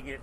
できる。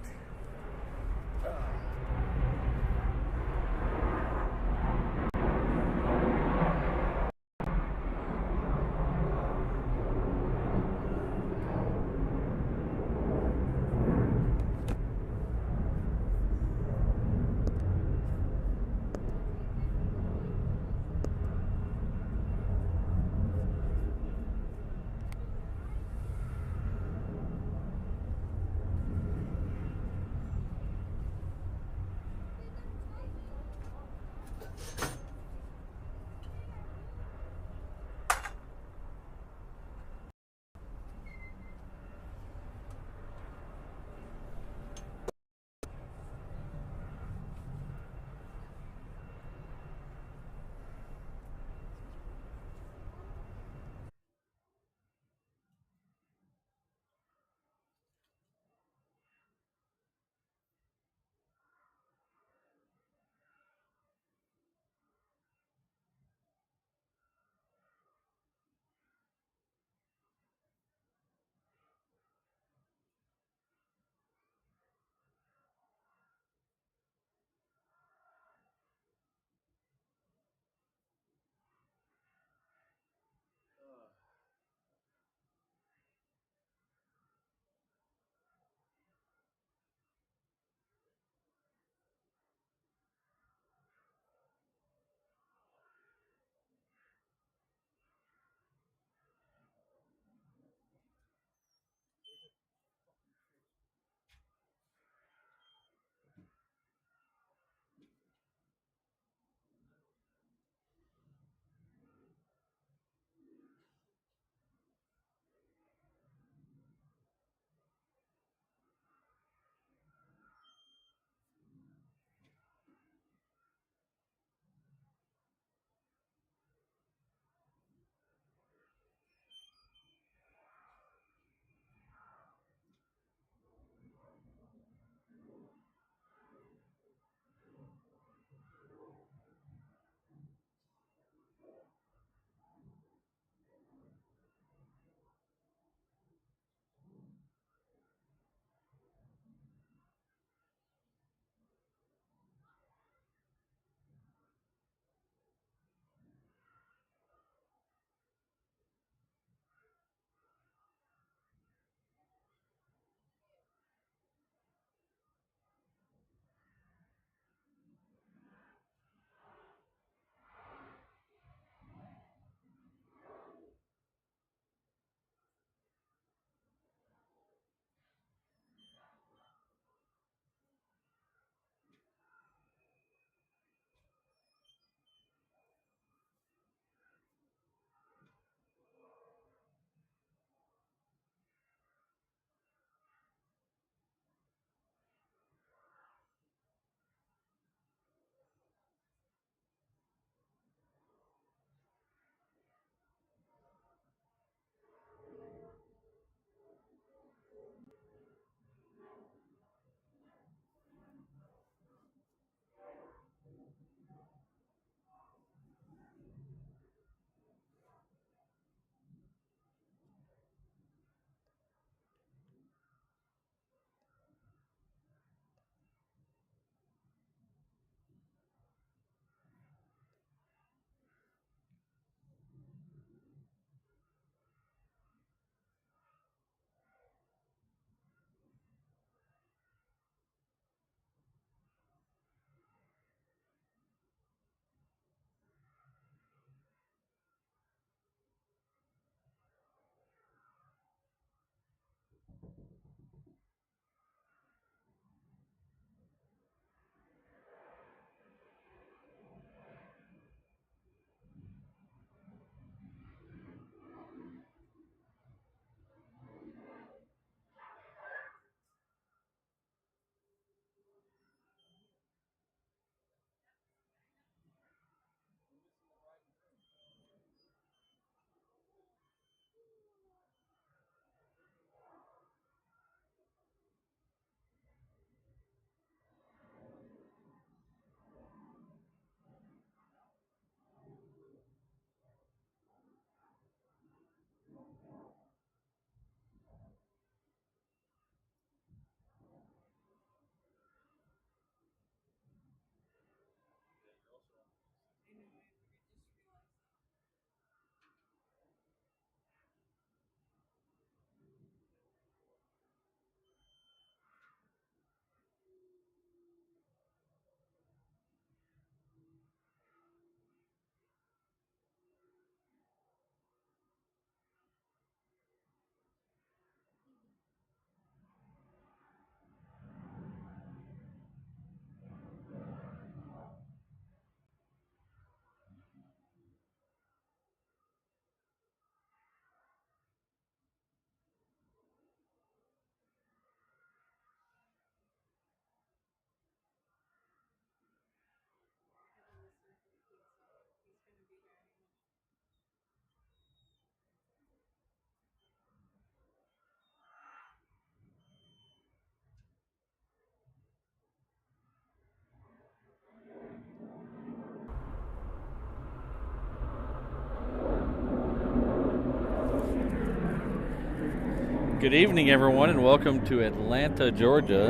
Good evening, everyone, and welcome to Atlanta, Georgia.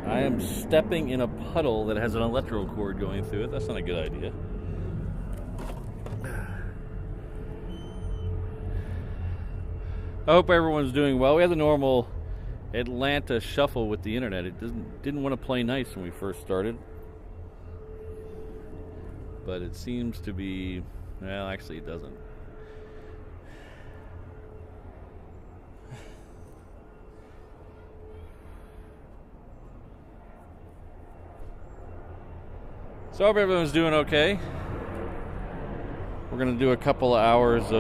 I am stepping in a puddle that has an electrical cord going through it. That's not a good idea. I hope everyone's doing well. We had the normal Atlanta shuffle with the internet. It didn't want to play nice when we first started. But it seems to be, well, actually it doesn't. So I hope everyone's doing okay. We're gonna do a couple of hours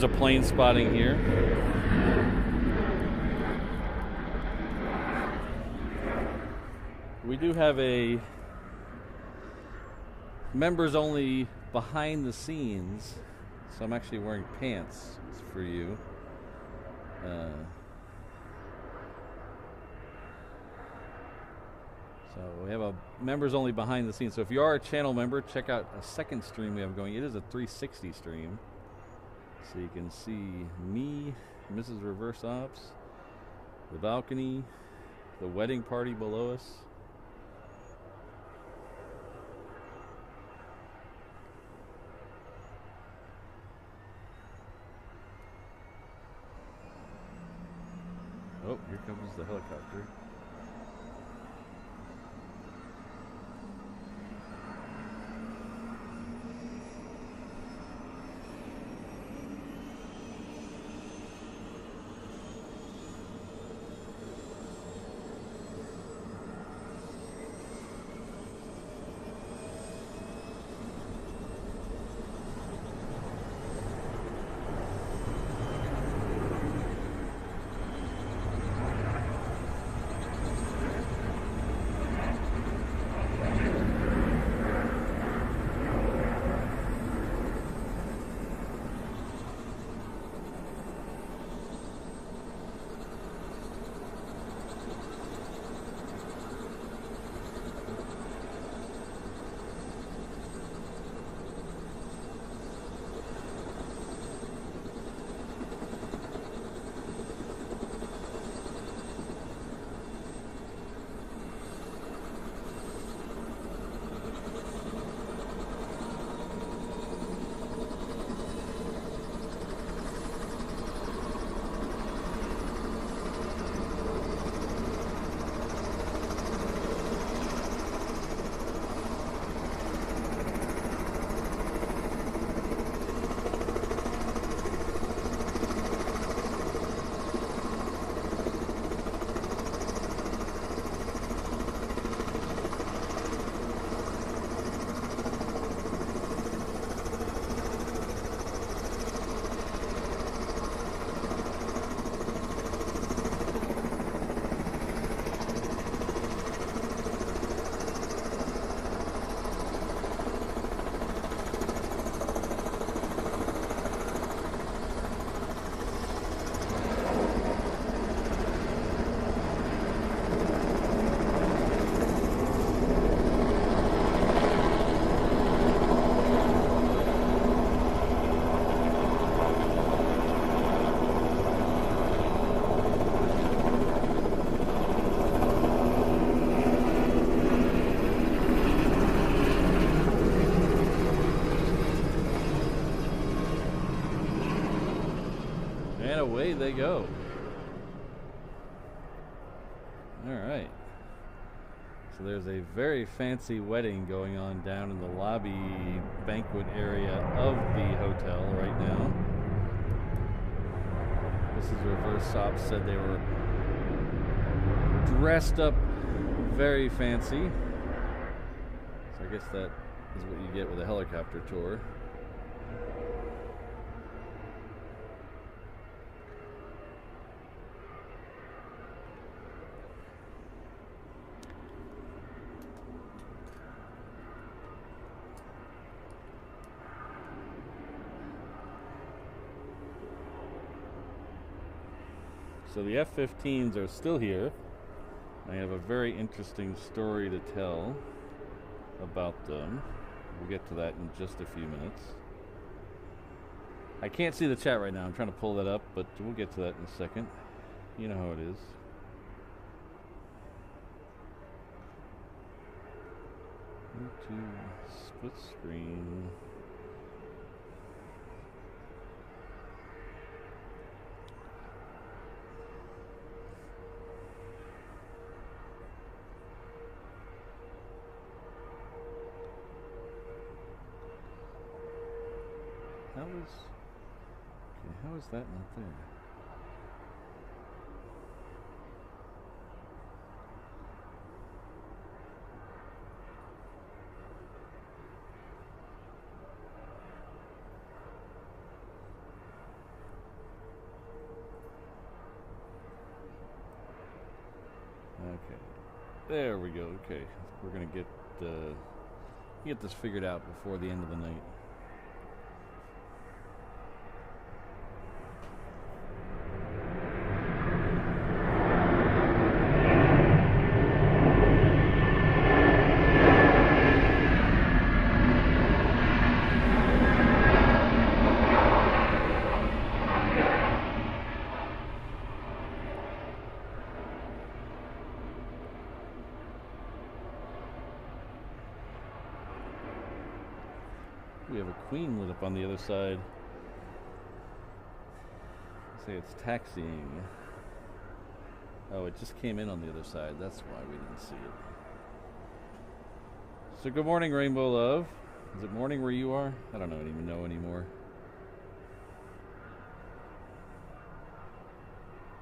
of plane spotting here. We do have a members only behind the scenes, so I'm actually wearing pants for you. So we have a members only behind the scenes. So if you are a channel member, check out a second stream we have going. It is a 360 stream. So you can see me, Mrs. Reverse Ops, the balcony, the wedding party below us. Oh, here comes the helicopter. Away they go. All right. So there's a very fancy wedding going on down in the lobby banquet area of the hotel right now. Mrs. Reverse Ops said they were dressed up very fancy. So I guess that is what you get with a helicopter tour. So the F-15s are still here. I have a very interesting story to tell about them. We'll get to that in just a few minutes. I can't see the chat right now. I'm trying to pull that up, but we'll get to that in a second. You know how it is. YouTube split screen. How is that not there? Okay, there we go. Okay, we're gonna get this figured out before the end of the night. We have a queen lit up on the other side. Say it's taxiing. Oh, it just came in on the other side. That's why we didn't see it. So good morning, Rainbow Love. Is it morning where you are? I don't even know anymore.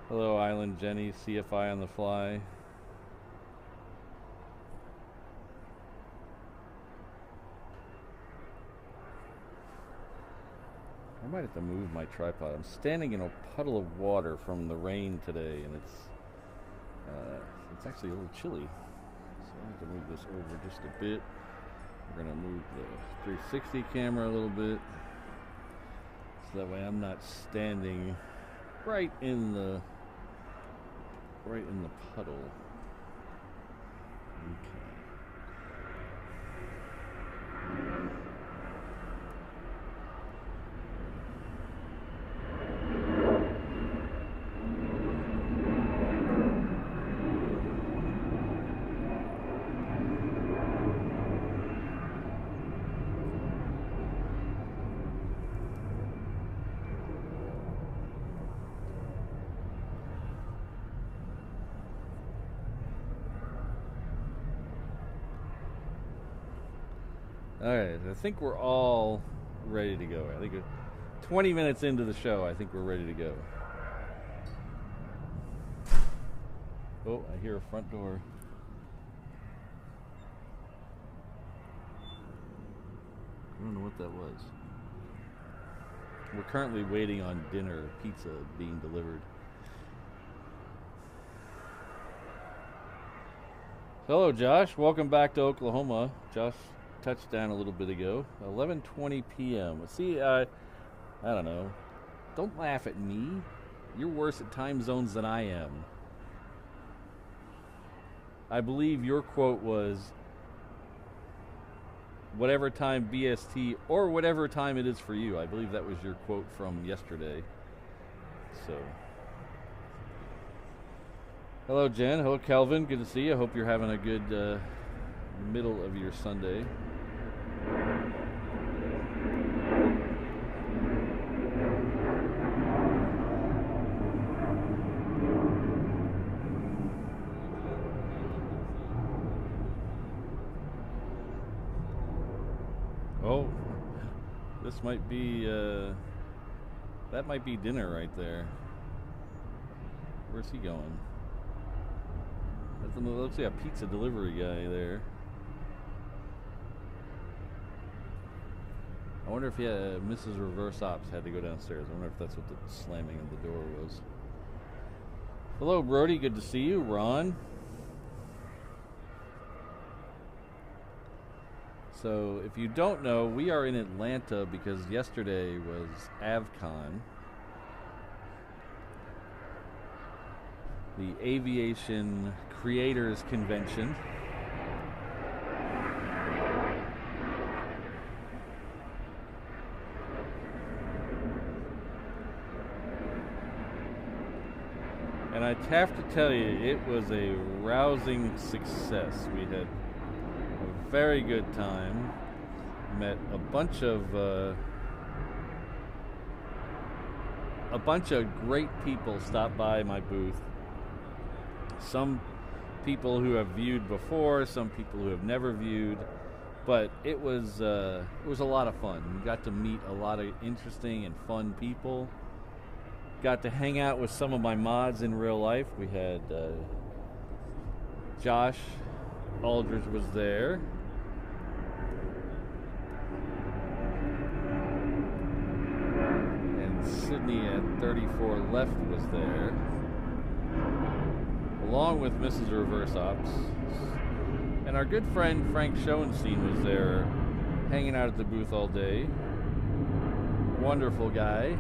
Hello, Island Jenny, CFI on the fly. I might have to move my tripod. I'm standing in a puddle of water from the rain today, and it's actually a little chilly. So I have to move this over just a bit. We're gonna move the 360 camera a little bit, so that way I'm not standing right in the puddle. Okay. Alright, I think we're all ready to go. I think 20 minutes into the show, I think we're ready to go. Oh, I hear a front door. I don't know what that was. We're currently waiting on dinner, pizza being delivered. Hello, Josh. Welcome back to Oklahoma. Josh touchdown a little bit ago. 11:20 p.m. See, I don't know. Don't laugh at me. You're worse at time zones than I am. I believe your quote was whatever time BST or whatever time it is for you. I believe that was your quote from yesterday. So, hello, Jen. Hello, Kelvin. Good to see you. I hope you're having a good middle of your Sunday. Oh, this might be, that might be dinner right there. Where's he going? That looks like a pizza delivery guy there. I wonder if Mrs. Reverse Ops had to go downstairs. I wonder if that's what the slamming of the door was. Hello, Brody. Good to see you. Ron. So, if you don't know, we are in Atlanta because yesterday was Avcon, the Aviation Creators Convention. And I have to tell you, it was a rousing success. We had a very good time. Met a bunch of great people stopped by my booth. Some people who have viewed before, some people who have never viewed, but it was a lot of fun. We got to meet a lot of interesting and fun people. Got to hang out with some of my mods in real life. We had Josh Aldridge was there. And Sydney at 34 Left was there. Along with Mrs. Reverse Ops. And our good friend Frank Schoenstein was there hanging out at the booth all day. Wonderful guy.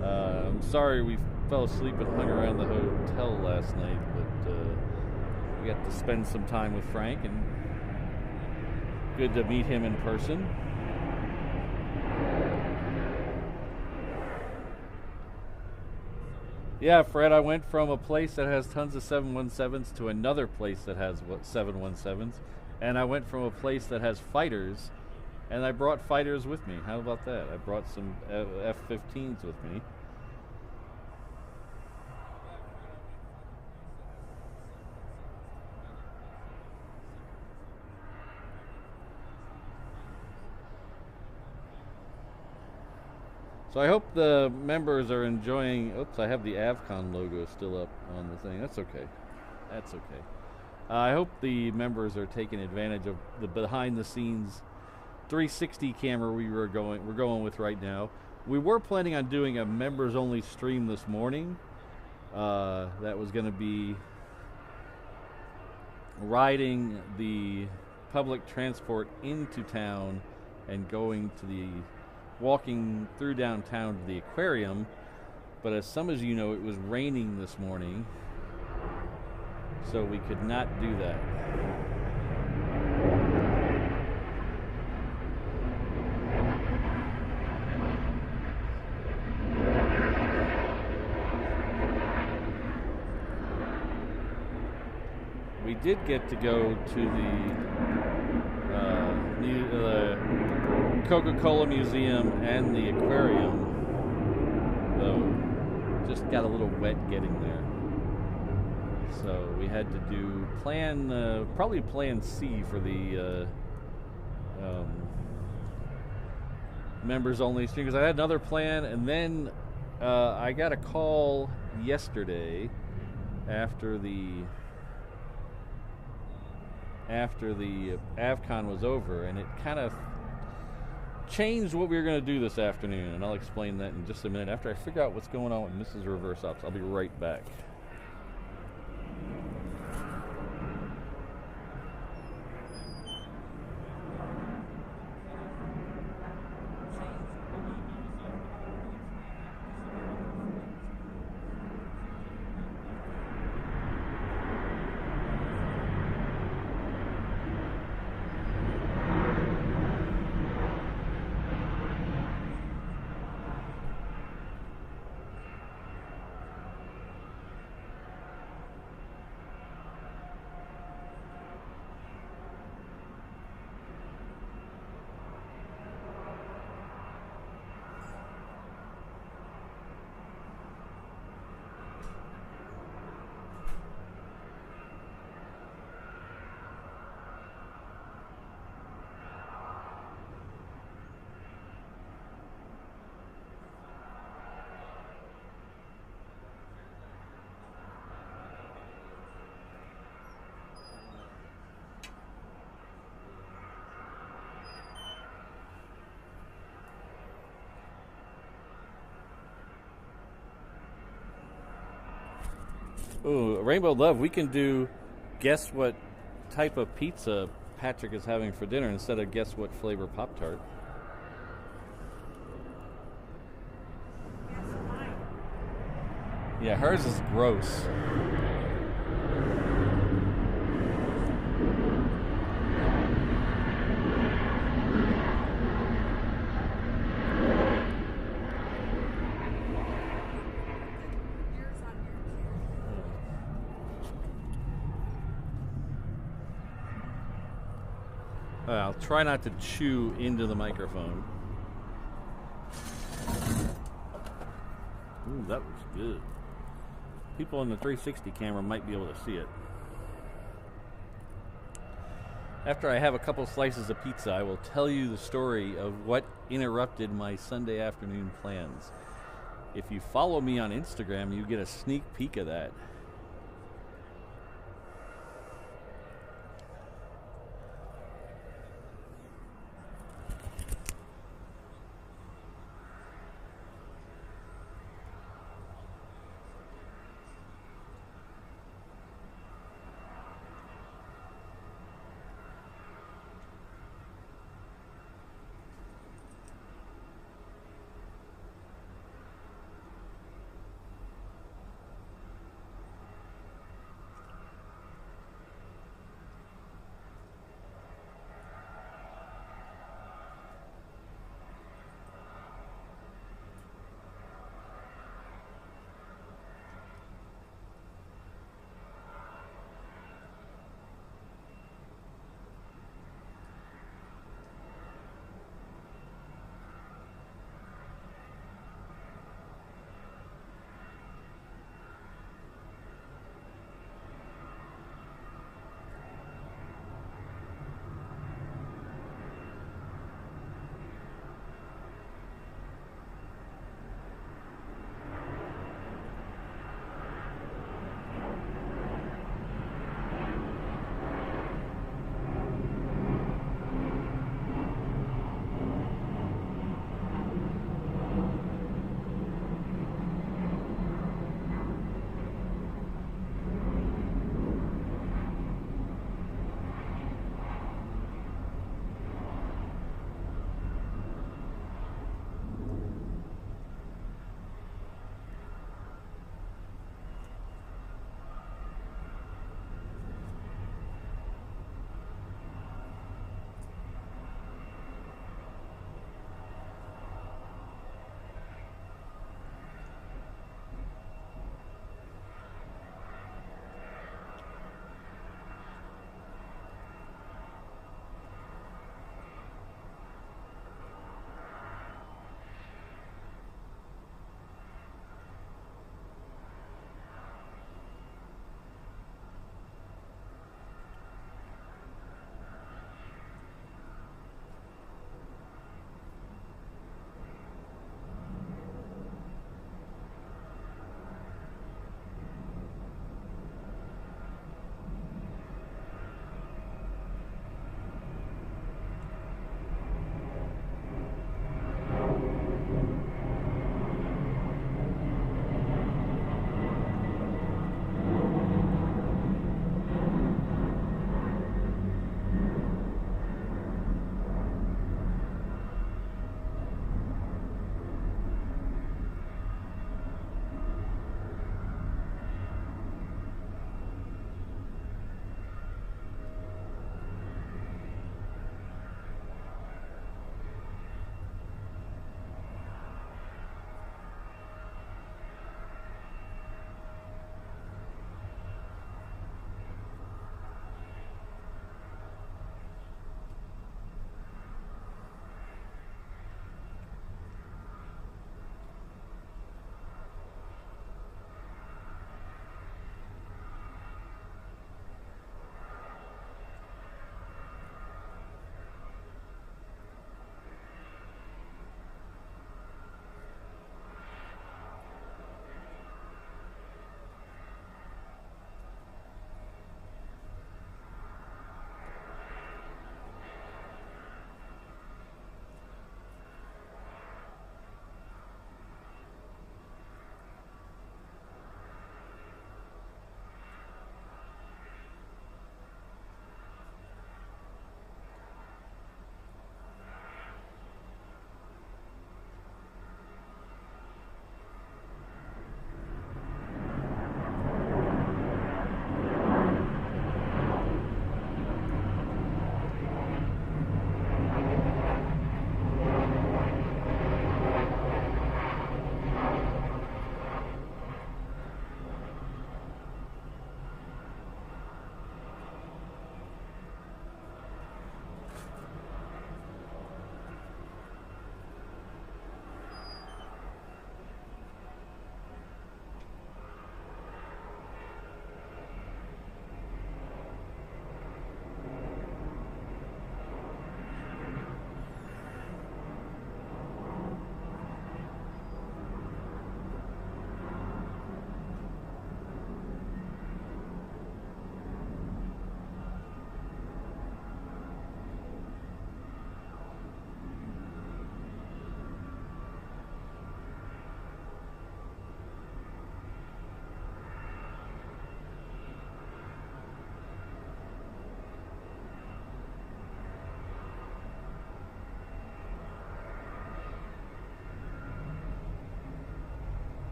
I'm sorry we fell asleep and hung around the hotel last night, but we got to spend some time with Frank, and good to meet him in person. Yeah, Fred, I went from a place that has tons of 717s to another place that has 717s, and I went from a place that has fighters, and I brought fighters with me. How about that? I brought some F-15s with me. So I hope the members are enjoying. Oops, I have the Avcon logo still up on the thing. That's okay. That's okay. I hope the members are taking advantage of the behind-the-scenes 360 camera we're going with right now. We were planning on doing a members-only stream this morning. That was going to be riding the public transport into town and going to walking through downtown to the aquarium. But as some of you know, it was raining this morning, so we could not do that. We did get to go to the Coca-Cola Museum and the aquarium, though just got a little wet getting there. So we had to do probably plan C for the members only stream, because I had another plan, and then I got a call yesterday after the Avcon was over, and it kind of changed what we were going to do this afternoon, and I'll explain that in just a minute after I figure out what's going on with Mrs. Reverse Ops. I'll be right back. Ooh, Rainbow Love, we can do guess what type of pizza Patrick is having for dinner instead of guess what flavor Pop-Tart. Yeah, hers is gross. I'll try not to chew into the microphone. Ooh, that was good. People on the 360 camera might be able to see it. After I have a couple slices of pizza, I will tell you the story of what interrupted my Sunday afternoon plans. If you follow me on Instagram, you get a sneak peek of that.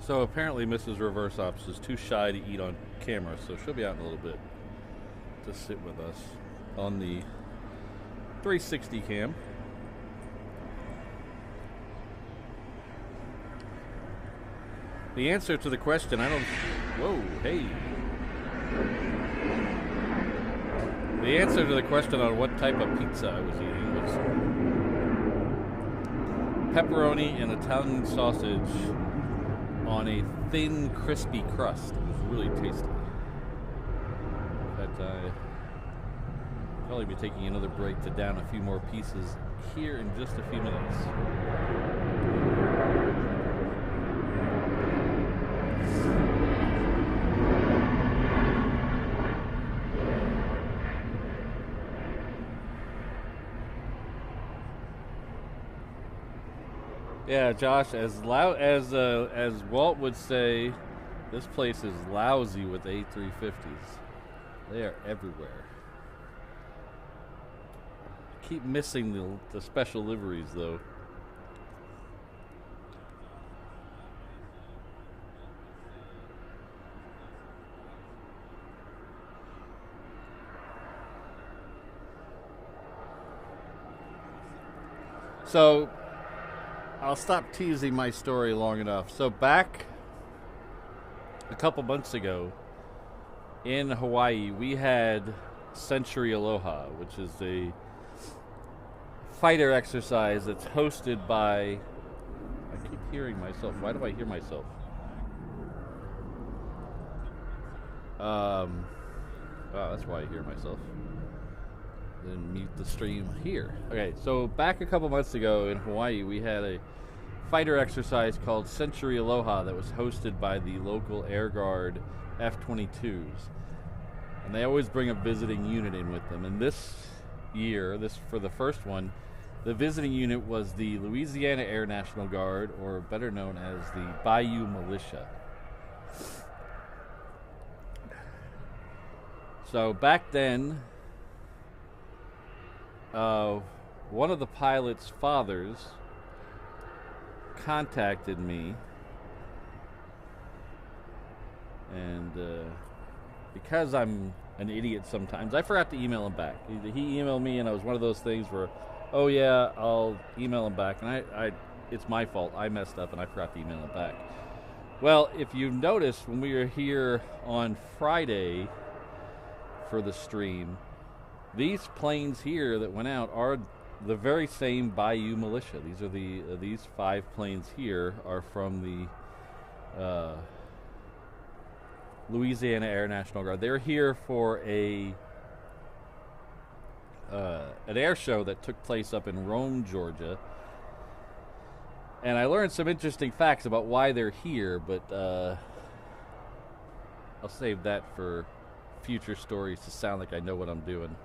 So apparently Mrs. Reverse Ops is too shy to eat on camera, so she'll be out in a little bit to sit with us on the 360 cam. The answer to the question, whoa, hey. The answer to the question on what type of pizza I was eating was pepperoni and Italian sausage on a thin, crispy crust. It was really tasty. But I'll probably be taking another break to down a few more pieces here in just a few minutes. Yeah, Josh, as Walt would say, this place is lousy with A350s. They are everywhere. I keep missing the special liveries, though. So I'll stop teasing my story long enough. So back a couple months ago in Hawaii, we had Century Aloha, which is a fighter exercise that's hosted by... I keep hearing myself. Why do I hear myself? Wow, that's why I hear myself. Then mute the stream here. Okay, so back a couple months ago in Hawaii, we had a fighter exercise called Century Aloha that was hosted by the local Air Guard F-22s. And they always bring a visiting unit in with them. And this year, for the first one, the visiting unit was the Louisiana Air National Guard, or better known as the Bayou Militia. So back then, one of the pilot's fathers contacted me, and because I'm an idiot sometimes, I forgot to email him back. He emailed me, and it was one of those things where, oh yeah, I'll email him back, and it's my fault. I messed up, and I forgot to email him back. Well, if you noticed, when we were here on Friday for the stream, these planes here that went out are the very same Bayou Militia. These are these 5 planes here are from the Louisiana Air National Guard. They're here for an air show that took place up in Rome, Georgia. And I learned some interesting facts about why they're here, but I'll save that for future stories to sound like I know what I'm doing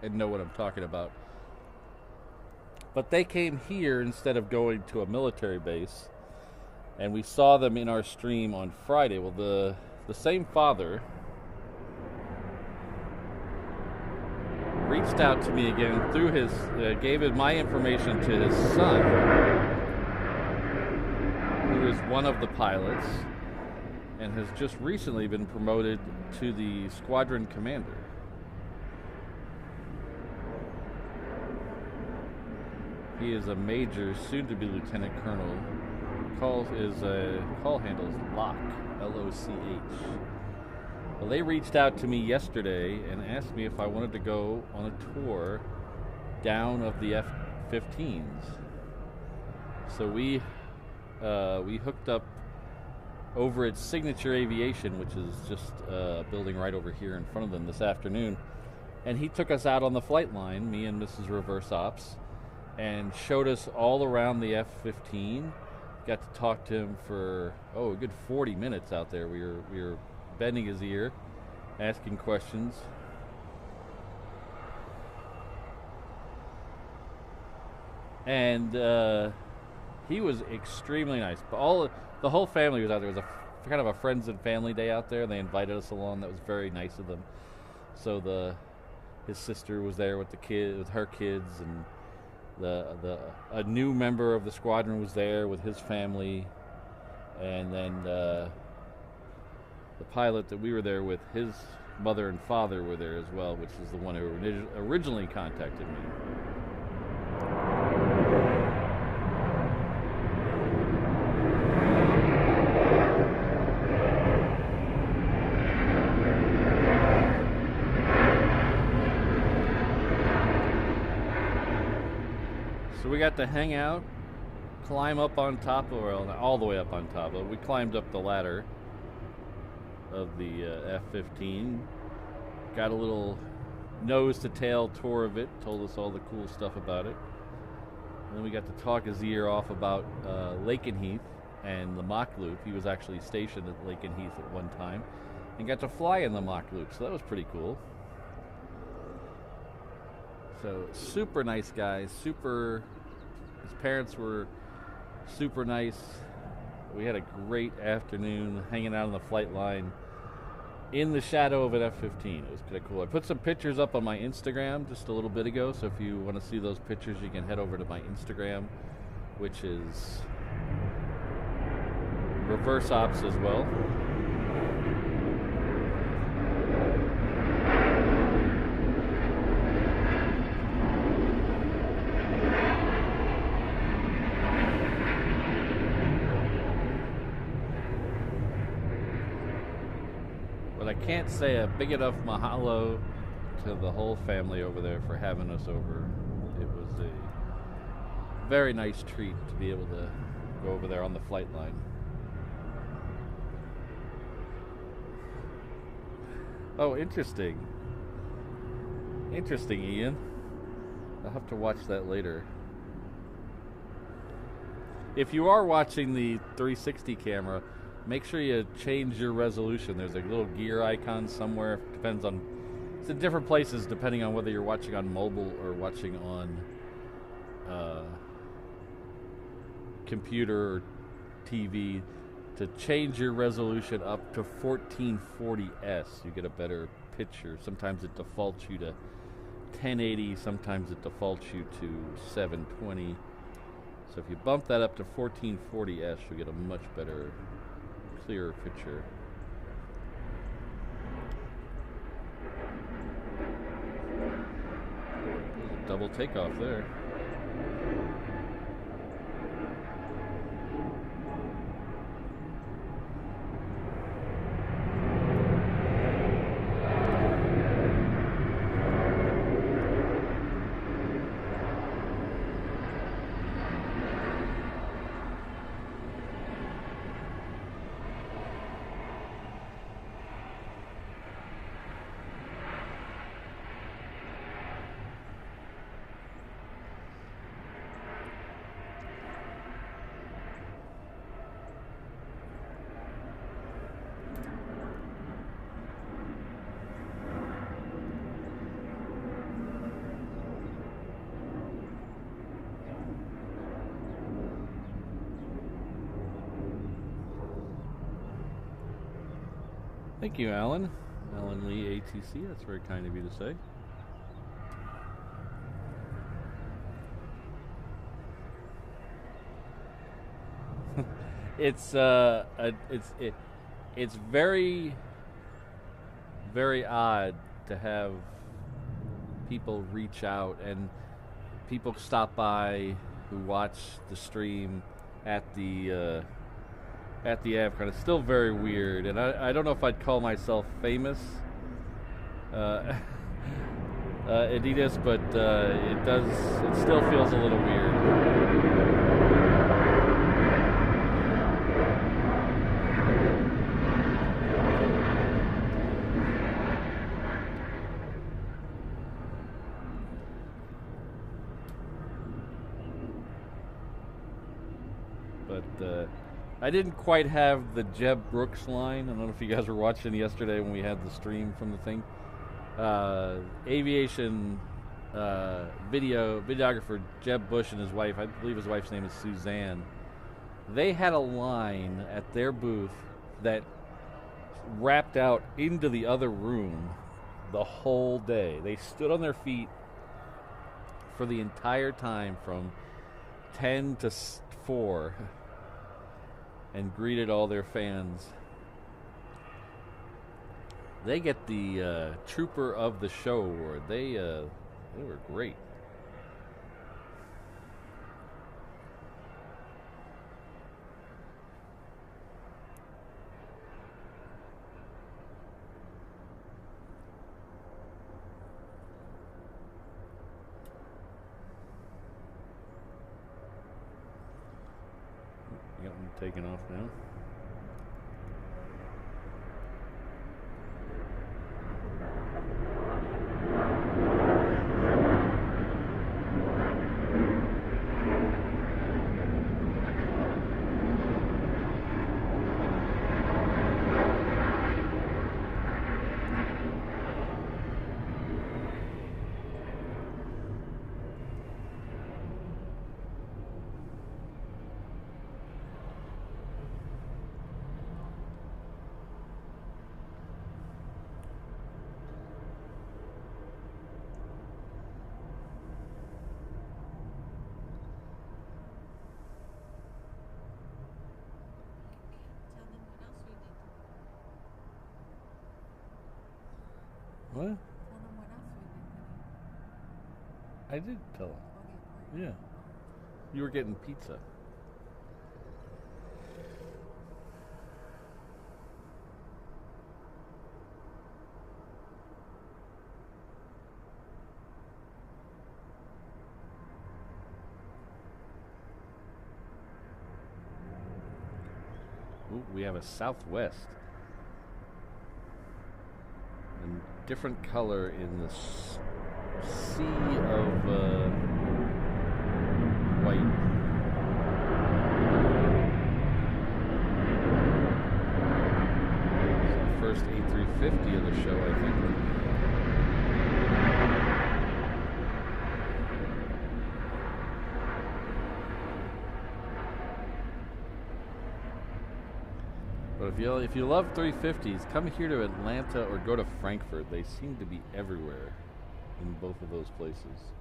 and know what I'm talking about. But they came here instead of going to a military base, and we saw them in our stream on Friday. Well, the same father reached out to me again through his, gave my information to his son, who is one of the pilots and has just recently been promoted to the squadron commander. He is a major, soon-to-be lieutenant colonel. Call handle is Locke, L-O-C-H. Well, they reached out to me yesterday and asked me if I wanted to go on a tour down of the F-15s. So we hooked up over at Signature Aviation, which is just a building right over here in front of them, this afternoon. And he took us out on the flight line, me and Mrs. Reverse Ops, and showed us all around the F-15. Got to talk to him for, a good 40 minutes out there. We were bending his ear, asking questions. And he was extremely nice. But the whole family was out there. It was kind of a friends and family day out there. They invited us along. That was very nice of them. So his sister was there with her kids, and a new member of the squadron was there with his family. And then the pilot that we were there with, his mother and father were there as well, which is the one who originally contacted me. So we got to hang out, climb up on top of, well, not all the way up on top of it. We climbed up the ladder of the F-15, got a little nose to tail tour of it, told us all the cool stuff about it. And then we got to talk his ear off about Lakenheath and the Mach Loop. He was actually stationed at Lakenheath at one time and got to fly in the Mach Loop, so that was pretty cool. So super nice guys, his parents were super nice. We had a great afternoon hanging out on the flight line in the shadow of an F-15. It was kind of cool. I put some pictures up on my Instagram just a little bit ago, so if you want to see those pictures, you can head over to my Instagram, which is Reverse Ops as well. But I can't say a big enough mahalo to the whole family over there for having us over. It was a very nice treat to be able to go over there on the flight line. Oh, interesting. Interesting, Ian. I'll have to watch that later. If you are watching the 360 camera, make sure you change your resolution. There's a little gear icon somewhere. Depends on, it's in different places depending on whether you're watching on mobile or watching on computer or TV. To change your resolution up to 1440s, you get a better picture. Sometimes it defaults you to 1080, sometimes it defaults you to 720. So if you bump that up to 1440s, you'll get a much better, clearer picture. Double takeoff there. Thank you, Alan. Alan Lee, ATC. That's very kind of you to say. It's very, very odd to have people reach out and people stop by who watch the stream at the Avcon. It's still very weird, and I don't know if I'd call myself famous, Adidas, but it still feels a little weird. But I didn't quite have the Jeb Brooks line. I don't know if you guys were watching yesterday when we had the stream from the thing. Aviation videographer Jeb Bush and his wife, I believe his wife's name is Suzanne, they had a line at their booth that wrapped out into the other room the whole day. They stood on their feet for the entire time from 10 to 4. and greeted all their fans. They get the Trooper of the Show award. They were great. Got them taking off now. What? I did tell him. Yeah. You were getting pizza. Ooh, we have a Southwest. And different color in the sea of white. It's the first A350 of the show, I think. But if you love 350s, come here to Atlanta or go to Frankfurt. They seem to be everywhere in both of those places.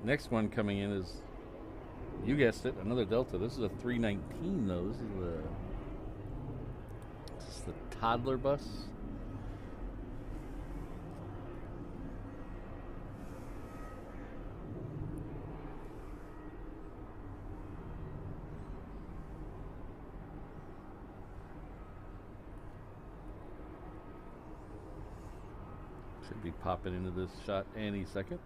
Next one coming in is, you guessed it, another Delta. This is a 319 though. This is the toddler bus. Should be popping into this shot any second.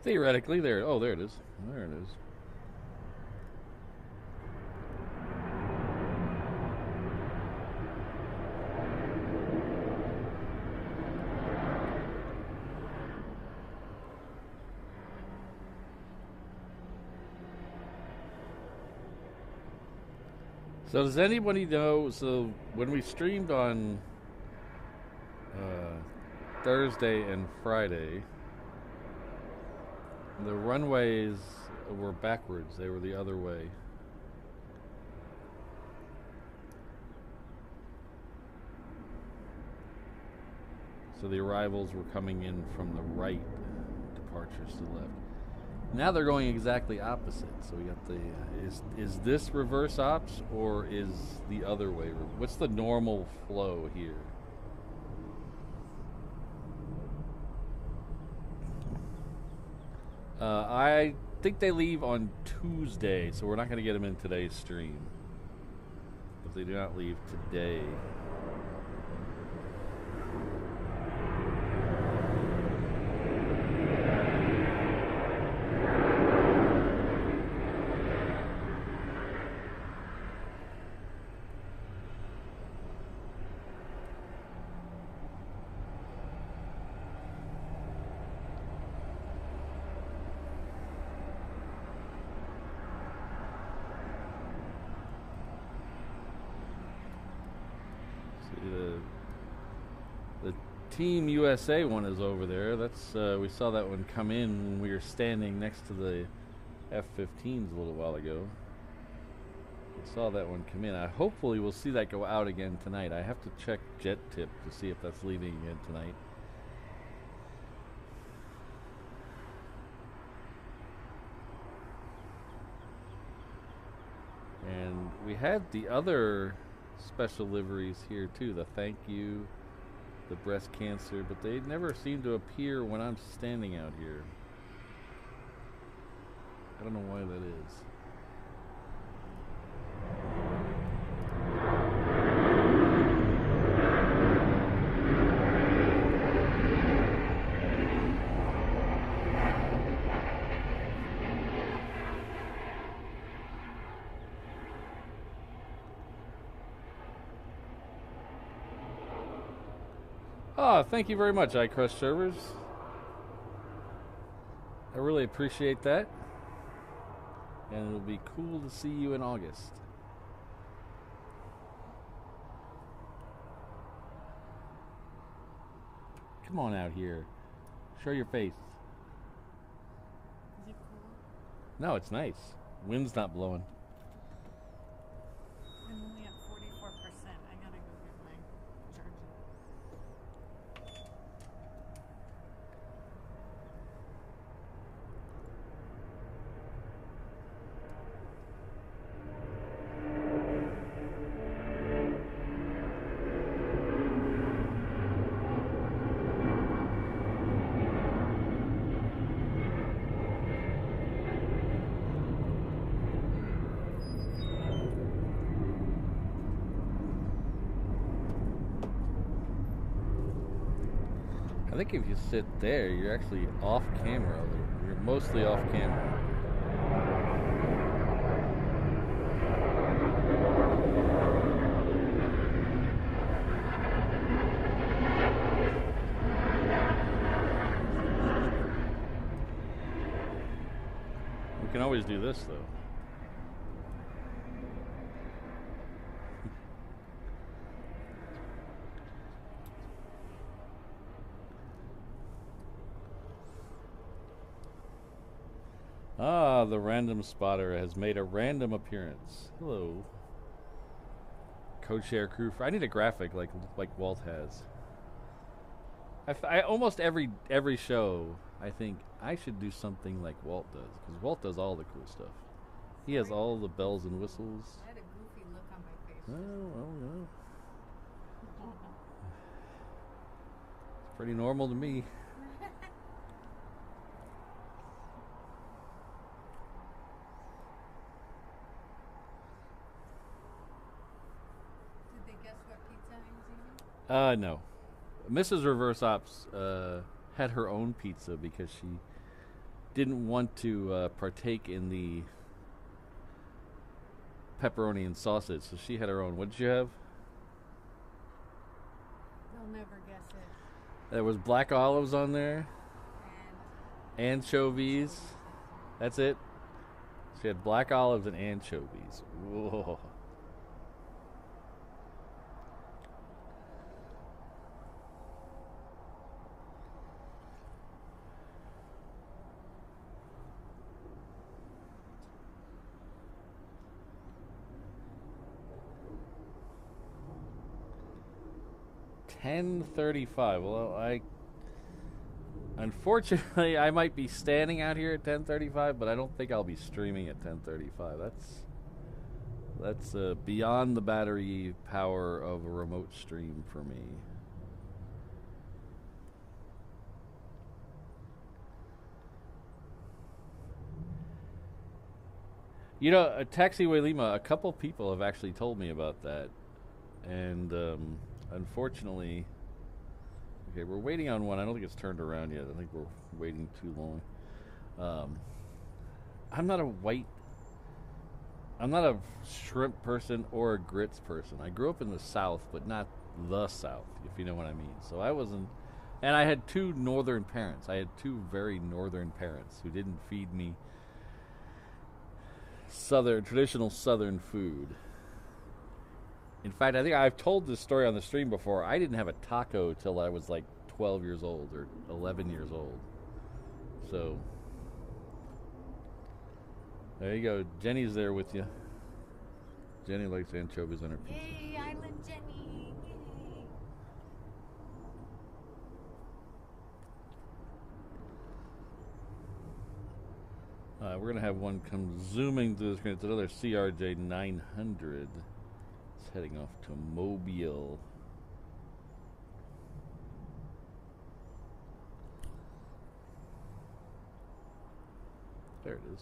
Theoretically, there. Oh, there it is. There it is. So does anybody know, so when we streamed on Thursday and Friday, the runways were backwards. They were the other way. So the arrivals were coming in from the right, departures to the left. Now they're going exactly opposite. So we got the is this reverse ops or is the other way? What's the normal flow here? I think they leave on Tuesday, so we're not going to get them in today's stream. But they do not leave today. The Team USA one is over there. That's we saw that one come in when we were standing next to the F-15s a little while ago. We saw that one come in. Hopefully we'll see that go out again tonight. I have to check jet tip to see if that's leaving again tonight. And we had the other special liveries here too, the thank you, the breast cancer, but they never seem to appear when I'm standing out here. I don't know why that is. Oh, thank you very much, iCrush Servers. I really appreciate that. And it'll be cool to see you in August. Come on out here. Show your face. Is it cool? No, it's nice. Wind's not blowing. I'm only at 44%. I gotta go get my charger. I think if you sit there, you're actually off camera a little. You're mostly off camera. We can always do this though. Ah, the random spotter has made a random appearance. Hello. Co-chair crew. I need a graphic like Walt has. I almost every show I think I should do something like Walt does, because Walt does all the cool stuff. He has all the bells and whistles. I had a goofy look on my face. Oh, well, no. It's pretty normal to me. No. Mrs. Reverse Ops had her own pizza because she didn't want to partake in the pepperoni and sausage, so she had her own. What did you have? They'll never guess it. There was black olives on there. And anchovies. That's it. She had black olives and anchovies. Whoa. 10:35. Well, unfortunately, I might be standing out here at 10:35, but I don't think I'll be streaming at 10:35. That's beyond the battery power of a remote stream for me. You know, Taxiway Lima, a couple people have actually told me about that. And unfortunately, okay, we're waiting on one. I don't think it's turned around yet. I think we're waiting too long. I'm not a shrimp person or a grits person. I grew up in the South, but not the South, if you know what I mean. So I wasn't, and I had two northern parents. I had two very northern parents who didn't feed me traditional Southern food. In fact, I think I've told this story on the stream before. I didn't have a taco till I was like 12 years old or 11 years old. So there you go. Jenny's there with you. Jenny likes anchovies on her pizza. Yay, Island Jenny! Yay! We're going to have one come zooming through the screen. It's another CRJ 900. It's heading off to Mobile. There it is.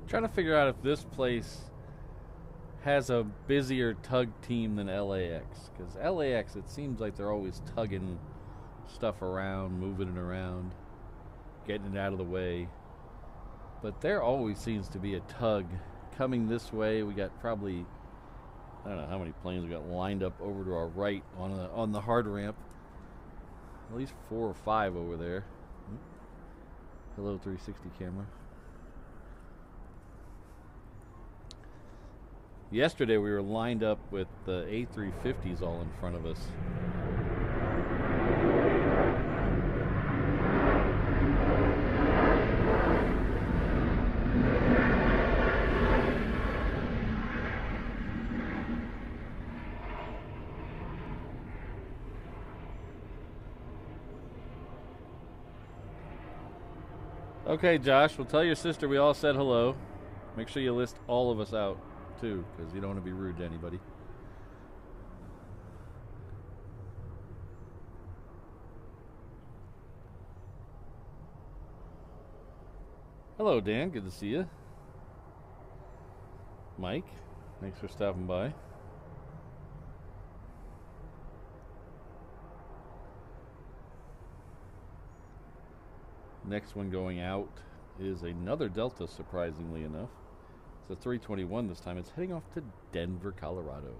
Trying to figure out if this place has a busier tug team than LAX, because LAX, it seems like they're always tugging stuff around, moving it around, getting it out of the way. But there always seems to be a tug coming this way. We got probably, I don't know how many planes we got lined up over to our right on the hard ramp. At least 4 or 5 over there. Hello 360 camera. Yesterday we were lined up with the A350s all in front of us. Okay, Josh, well, tell your sister we all said hello. Make sure you list all of us out too, because you don't want to be rude to anybody. Hello, Dan. Good to see you. Mike, thanks for stopping by. Next one going out is another Delta, surprisingly enough. It's a 321 this time. It's heading off to Denver, Colorado.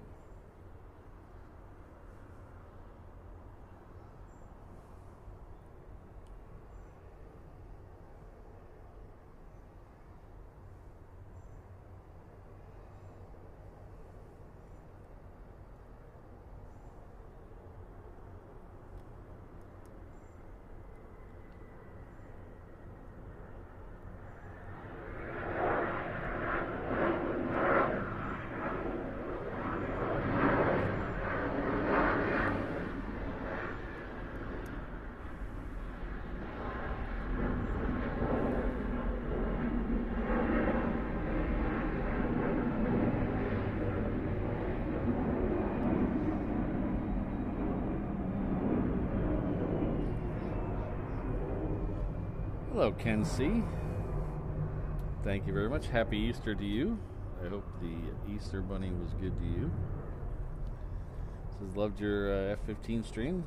Hello, Ken C. Thank you very much. Happy Easter to you. I hope the Easter bunny was good to you. Says, loved your F-15 stream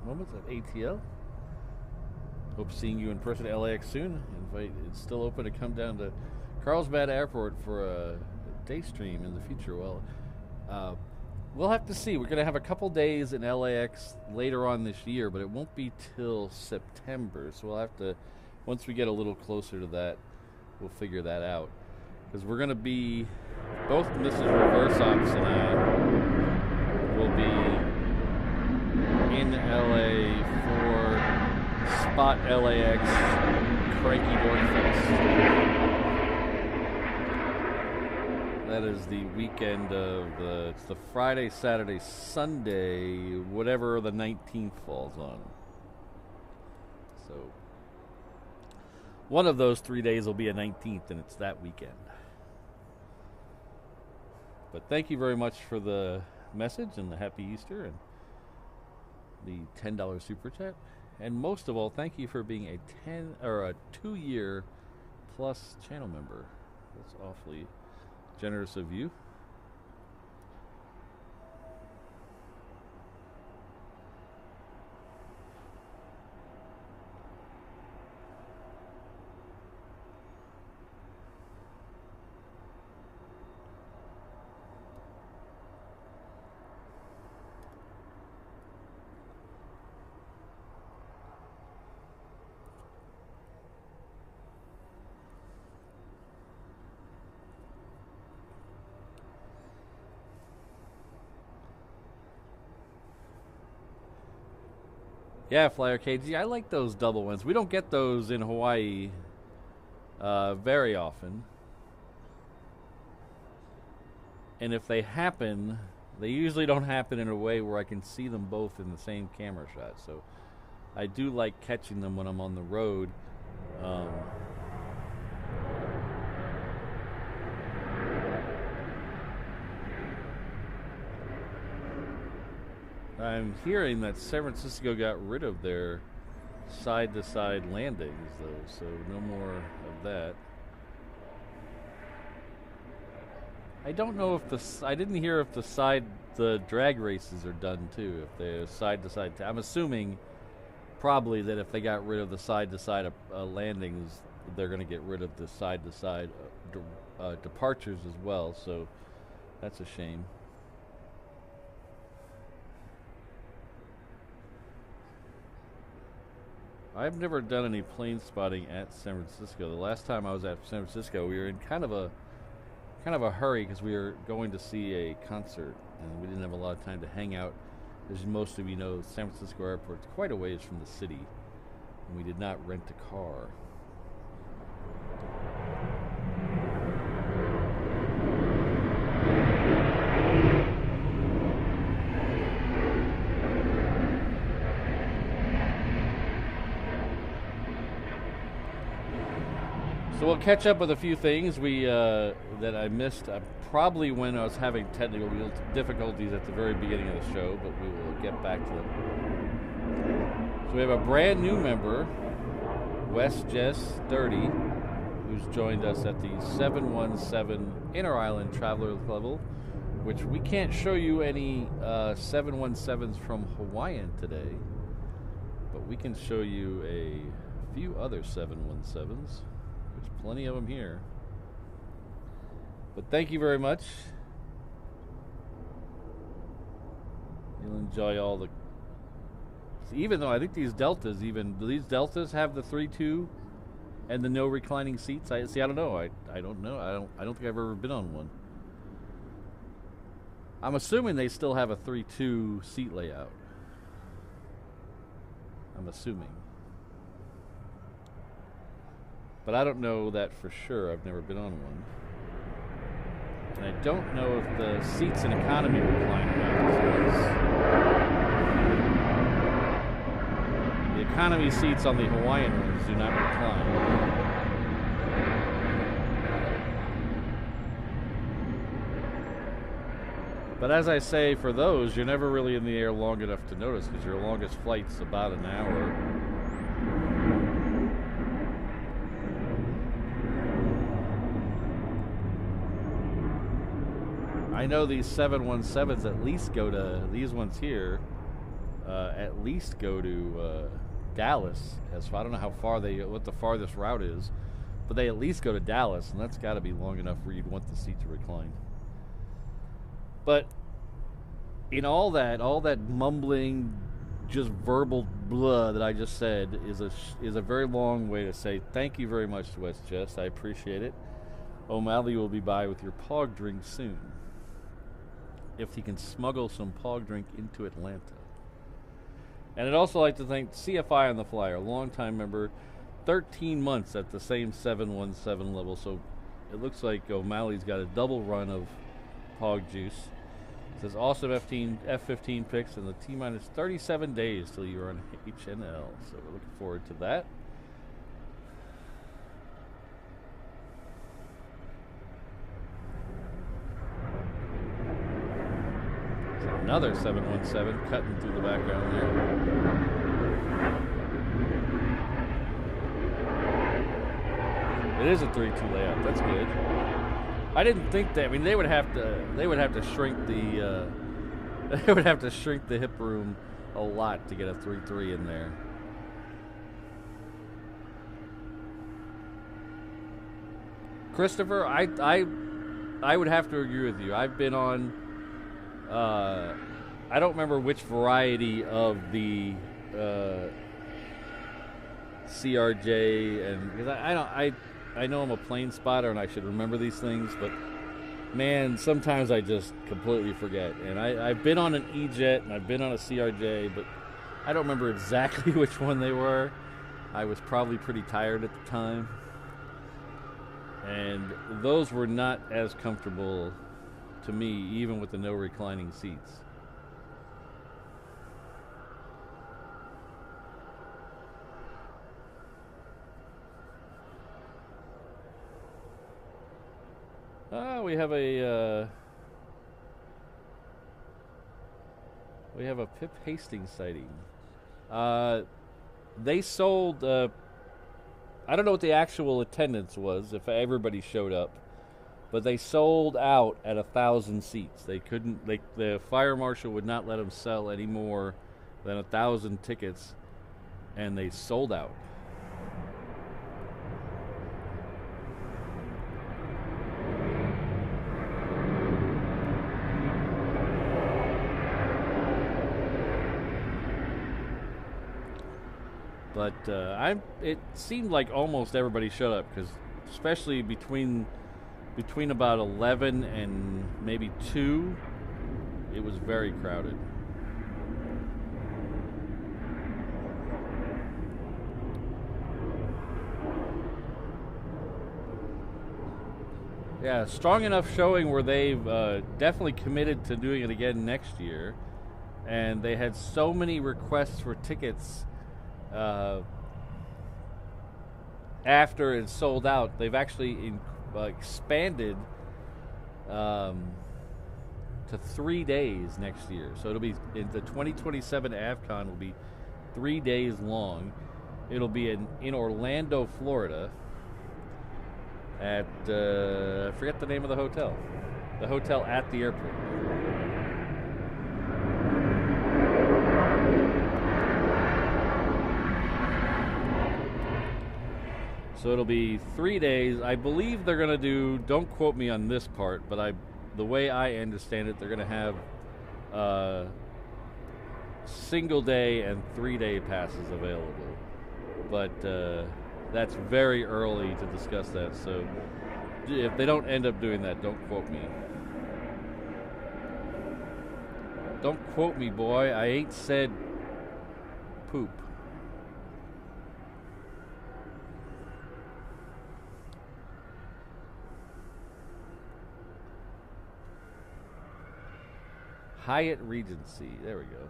moments at ATL. Hope seeing you in person at LAX soon. Invite, it's still open to come down to Carlsbad Airport for a day stream in the future. Well, we'll have to see. We're going to have a couple days in LAX later on this year, but it won't be till September. So we'll have to, once we get a little closer to that, we'll figure that out. Because we're going to be, both Mrs. Reverse Ops and I will be in LA for Spot LAX Cranky Dorkfest. That is the weekend of it's the Friday, Saturday, Sunday, whatever the 19th falls on. So one of those 3 days will be a 19th, and it's that weekend. But thank you very much for the message and the Happy Easter and the $10 super chat. And most of all, thank you for being a 2-year plus channel member. That's awfully generous of you. Yeah, Flyer KG, I like those double ones. We don't get those in Hawaii very often. And if they happen, they usually don't happen in a way where I can see them both in the same camera shot. So I do like catching them when I'm on the road. I'm hearing that San Francisco got rid of their side-to-side landings, though, so no more of that. I don't know if I didn't hear if the drag races are done too, if they're side-to-side. I'm assuming probably that if they got rid of the side-to-side landings, they're going to get rid of the side-to-side departures as well, so that's a shame. I've never done any plane spotting at San Francisco. The last time I was at San Francisco, we were in kind of a hurry because we were going to see a concert, and we didn't have a lot of time to hang out. As most of you know, San Francisco Airport is quite a ways from the city, and we did not rent a car. So we'll catch up with a few things that I missed, probably when I was having technical difficulties at the very beginning of the show, but we will get back to them. So we have a brand new member, West Jess 30, who's joined us at the 717 Inter-Island Traveler level, which we can't show you any 717s from Hawaiian today, but we can show you a few other 717s. There's plenty of them here. But thank you very much. You'll enjoy all the... Even though I think these Deltas, have the 3-2 and the no reclining seats. I don't know. I don't know. I don't think I've ever been on one. I'm assuming they still have a 3-2 seat layout. I'm assuming. But I don't know that for sure. I've never been on one. And I don't know if the seats in economy recline or not. The economy seats on the Hawaiian ones do not recline. But as I say, for those, you're never really in the air long enough to notice because your longest flight's about an hour. I know these 717s at least go to, these ones here, at least go to Dallas. As I don't know how far what the farthest route is, but they at least go to Dallas, and that's got to be long enough where you'd want the seat to recline. But in all that mumbling, just verbal blah that I just said is a very long way to say thank you very much to WestJet. I appreciate it. O'Malley will be by with your Pog drink soon, if he can smuggle some Pog drink into Atlanta. And I'd also like to thank CFI on the Flyer, a longtime member, 13 months at the same 717 level. So it looks like O'Malley's got a double run of Pog juice. It says awesome F15 picks and the T-minus 37 days till you're on HNL. So we're looking forward to that. Another 717 cutting through the background there. It is a 3-2 layout. That's good. I didn't think that. I mean, they would have to shrink the they would have to shrink the hip room a lot to get a 3-3 in there. Christopher, I would have to agree with you. I've been on. I don't remember which variety of the CRJ, and because I know I'm a plane spotter and I should remember these things, but man, sometimes I just completely forget. And I've been on an E-Jet and I've been on a CRJ, but I don't remember exactly which one they were. I was probably pretty tired at the time, and those were not as comfortable to me, even with the no reclining seats. We have a Pip Hastings sighting. They sold. I don't know what the actual attendance was, if everybody showed up, but they sold out at 1,000 seats. They couldn't. The fire marshal would not let them sell any more than 1,000 tickets, and they sold out. But it seemed like almost everybody showed up, because especially between about 11 and maybe 2, it was very crowded. Yeah, strong enough showing where they've definitely committed to doing it again next year, and they had so many requests for tickets. After it's sold out, they've actually expanded to 3 days next year. So it'll be in the 2027 Avcon will be 3 days long. It'll be in Orlando, Florida, at I forget the name of the hotel. The hotel at the airport. So it'll be 3 days. I believe they're going to do, don't quote me on this part, but the way I understand it, they're going to have single day and 3 day passes available. But that's very early to discuss that. So if they don't end up doing that, don't quote me. Don't quote me, boy. I ain't said poop. Hyatt Regency. There we go.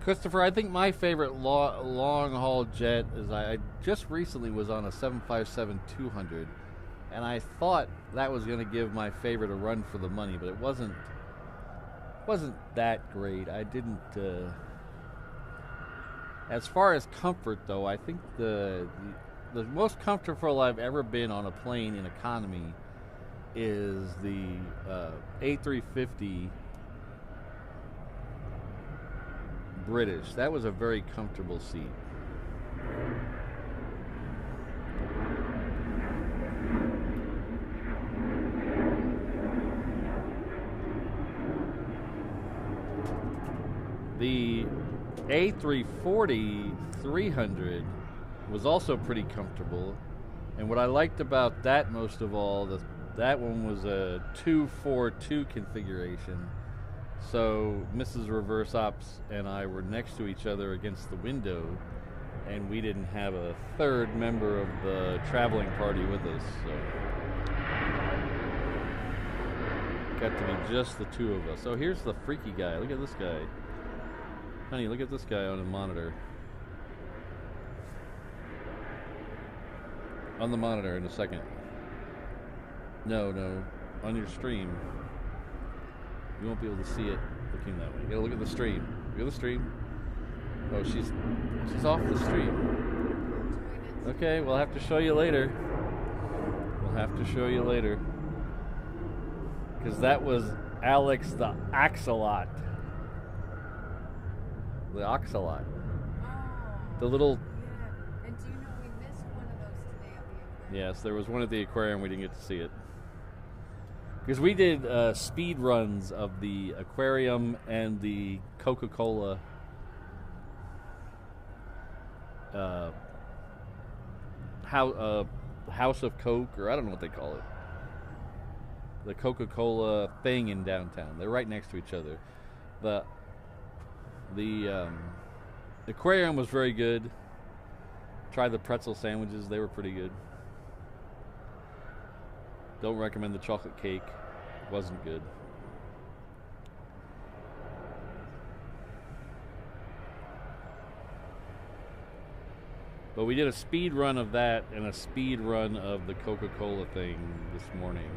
Christopher, I think my favorite long-haul jet is I just recently was on a 757-200, and I thought that was going to give my favorite a run for the money, but it wasn't that great. I didn't. As far as comfort, though, I think the most comfortable I've ever been on a plane in economy is the A350 British. That was a very comfortable seat. The A340-300 was also pretty comfortable, and what I liked about that most of all, that one was a 2-4-2 configuration. So Mrs. Reverse Ops and I were next to each other against the window, and we didn't have a third member of the traveling party with us. So got to be just the two of us. So here's the freaky guy. Look at this guy. Honey, look at this guy on the monitor. On the monitor in a second. No, on your stream. You won't be able to see it looking that way. You gotta look at the stream. Look at the stream. Oh, she's off the stream. Okay, we'll have to show you later. Because that was Alex the Axolot. The Oxalot. Oh. The little... Yeah. And do you know we missed one of those today at the aquarium? Yes, there was one at the aquarium. We didn't get to see it. Because we did speed runs of the aquarium and the Coca-Cola House of Coke, or I don't know what they call it. The Coca-Cola thing in downtown. They're right next to each other. The aquarium was very good. Tried the pretzel sandwiches. They were pretty good. Don't recommend the chocolate cake. It wasn't good. But we did a speed run of that and a speed run of the Coca-Cola thing this morning.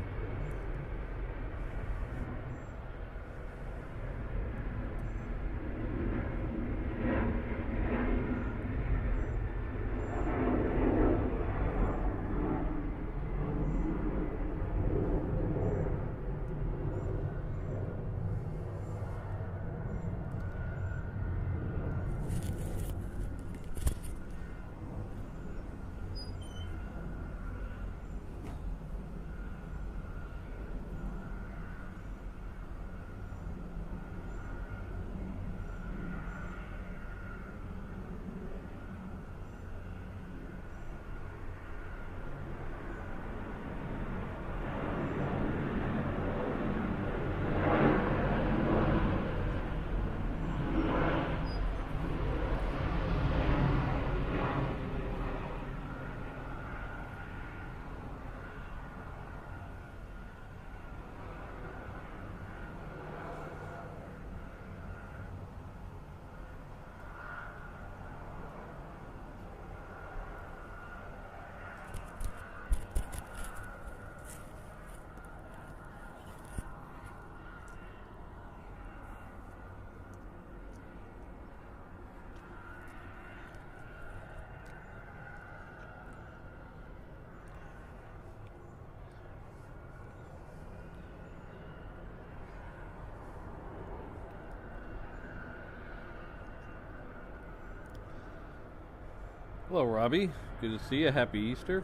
Hello, Robbie. Good to see you. Happy Easter.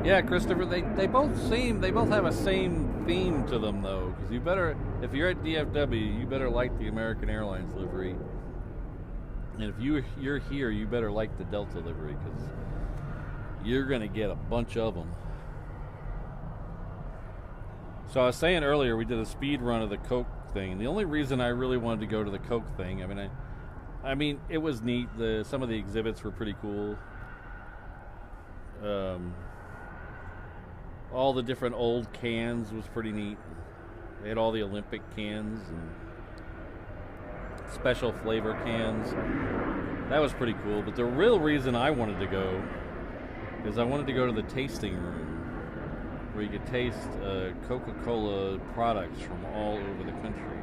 Yeah, Christopher, they both have a same theme to them, though, because you better, if you're at DFW, you better like the American Airlines livery, and if you're here, you better like the Delta livery, because you're going to get a bunch of them. So I was saying earlier, we did a speed run of the Coke thing, and the only reason I really wanted to go to the Coke thing, I mean, it was neat. Some of the exhibits were pretty cool. All the different old cans was pretty neat. They had all the Olympic cans and special flavor cans. That was pretty cool. But the real reason I wanted to go is I wanted to go to the tasting room where you could taste Coca-Cola products from all over the country.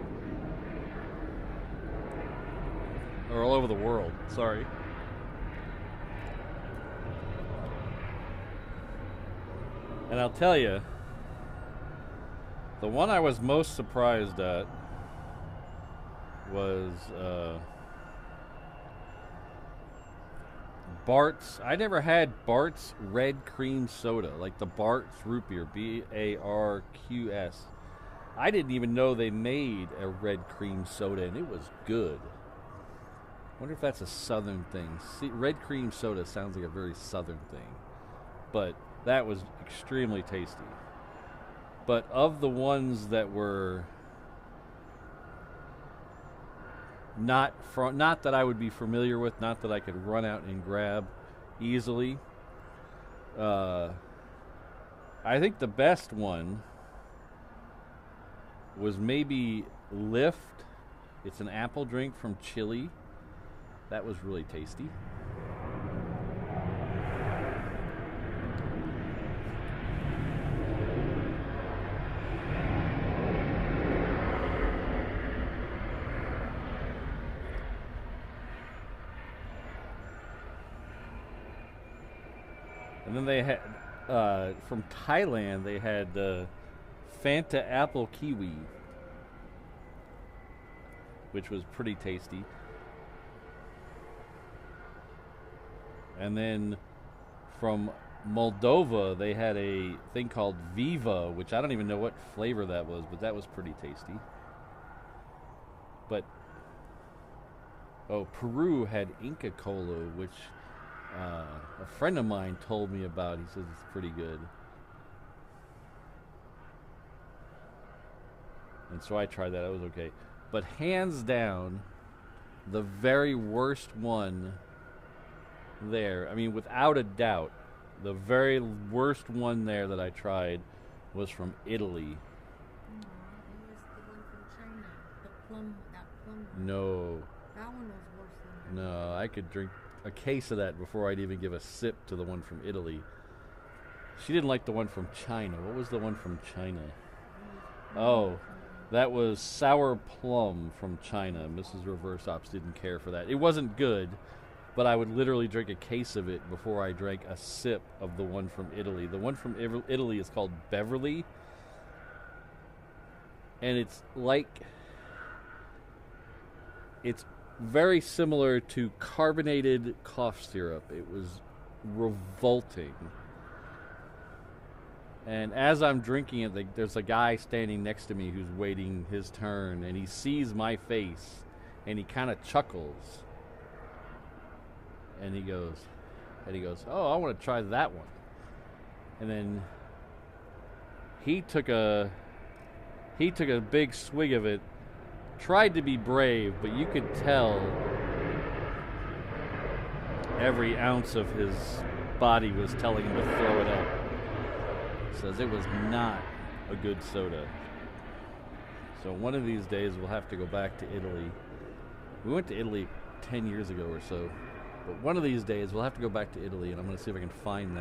Or all over the world, sorry. And I'll tell you, the one I was most surprised at was Bart's. I never had Bart's Red Cream Soda, like the Bart's root beer, B-A-R-Q-S. I didn't even know they made a red cream soda, and it was good. I wonder if that's a southern thing. See, red cream soda sounds like a very southern thing, but that was extremely tasty. But of the ones that were not that I would be familiar with, not that I could run out and grab easily, I think the best one was maybe Lift. It's an apple drink from Chile. That was really tasty. And then they had, from Thailand, they had Fanta Apple Kiwi, which was pretty tasty. And then from Moldova, they had a thing called Viva, which I don't even know what flavor that was, but that was pretty tasty. But, Peru had Inca Cola, which a friend of mine told me about. He says it's pretty good. And so I tried that. It was okay. But hands down, the very worst one there, I mean, without a doubt, the very worst one there that I tried was from Italy. No, it was the one from China. The plum, that plum one. No. That one was worse than that. No, I could drink a case of that before I'd even give a sip to the one from Italy. She didn't like the one from China. What was the one from China? Oh, that was sour plum from China. Mrs. Reverse Ops didn't care for that. It wasn't good, but I would literally drink a case of it before I drank a sip of the one from Italy. The one from Italy is called Beverly, and it's very similar to carbonated cough syrup. It was revolting. And as I'm drinking it, there's a guy standing next to me who's waiting his turn, and he sees my face, and he kind of chuckles. And he goes, "Oh, I want to try that one." And then he took a big swig of it, tried to be brave, but you could tell every ounce of his body was telling him to throw it up. Says it was not a good soda. So one of these days we'll have to go back to Italy. We went to Italy 10 years ago or so. But one of these days we'll have to go back to Italy, and I'm going to see if I can find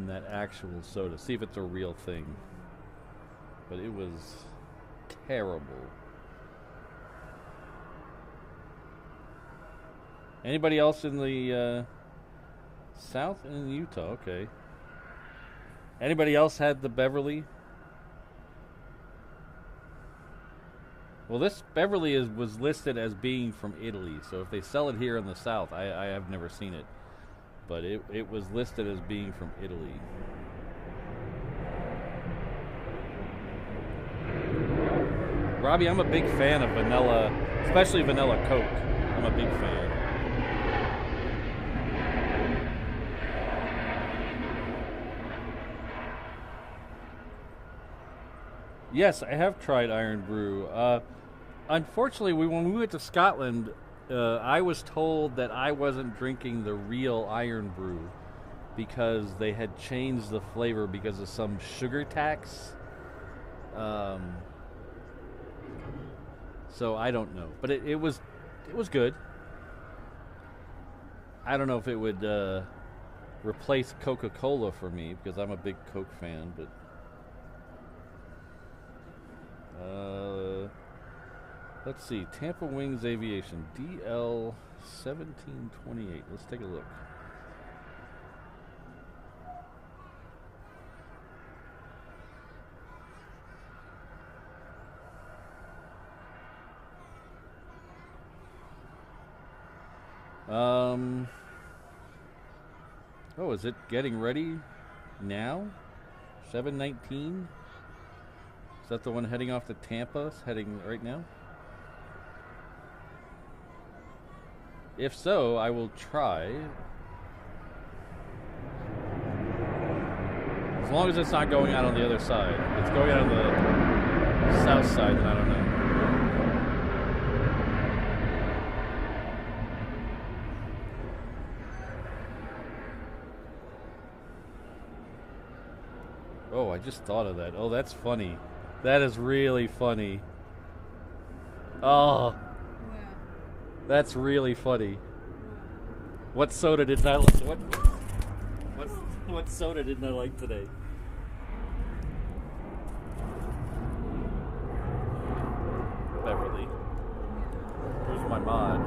that actual soda. See if it's a real thing. But it was terrible. Anybody else in the South? In Utah, okay. Anybody else had the Beverly? Well, this Beverly was listed as being from Italy, so if they sell it here in the South, I have never seen it. But it was listed as being from Italy. Robbie, I'm a big fan of vanilla, especially vanilla Coke. I'm a big fan. Yes, I have tried Iron Brew. Unfortunately, when we went to Scotland, I was told that I wasn't drinking the real Iron Brew because they had changed the flavor because of some sugar tax. So I don't know, but it was good. I don't know if it would replace Coca-Cola for me because I'm a big Coke fan, but let's see. Tampa Wings Aviation DL 1728. Let's take a look. Oh, is it getting ready now? 7:19? Is that the one heading off to Tampa? It's heading right now? If so, I will try. As long as it's not going out on the other side. If it's going out on the south side, then I don't know. Oh, I just thought of that. Oh, that's funny. That is really funny. Oh. That's really funny. What soda did I like? What soda didn't I like today? Beverly. Here's my mod.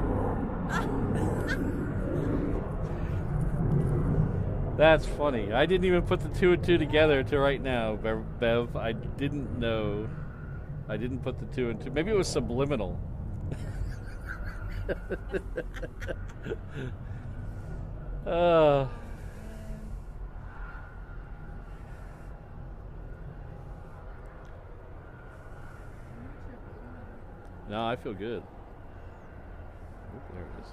That's funny. I didn't even put the 2 and 2 together to right now, Bev. I didn't know. I didn't put the 2 and 2. Maybe it was subliminal. No, I feel good. Oh, there it is.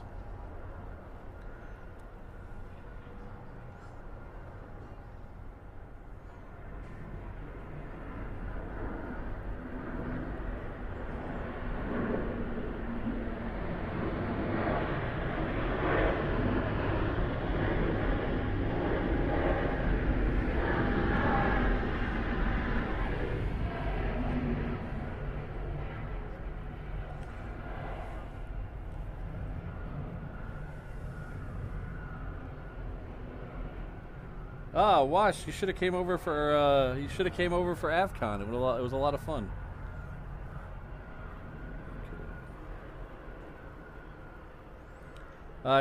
Ah, Wash, you should have came over for Avcon. It was a lot of fun.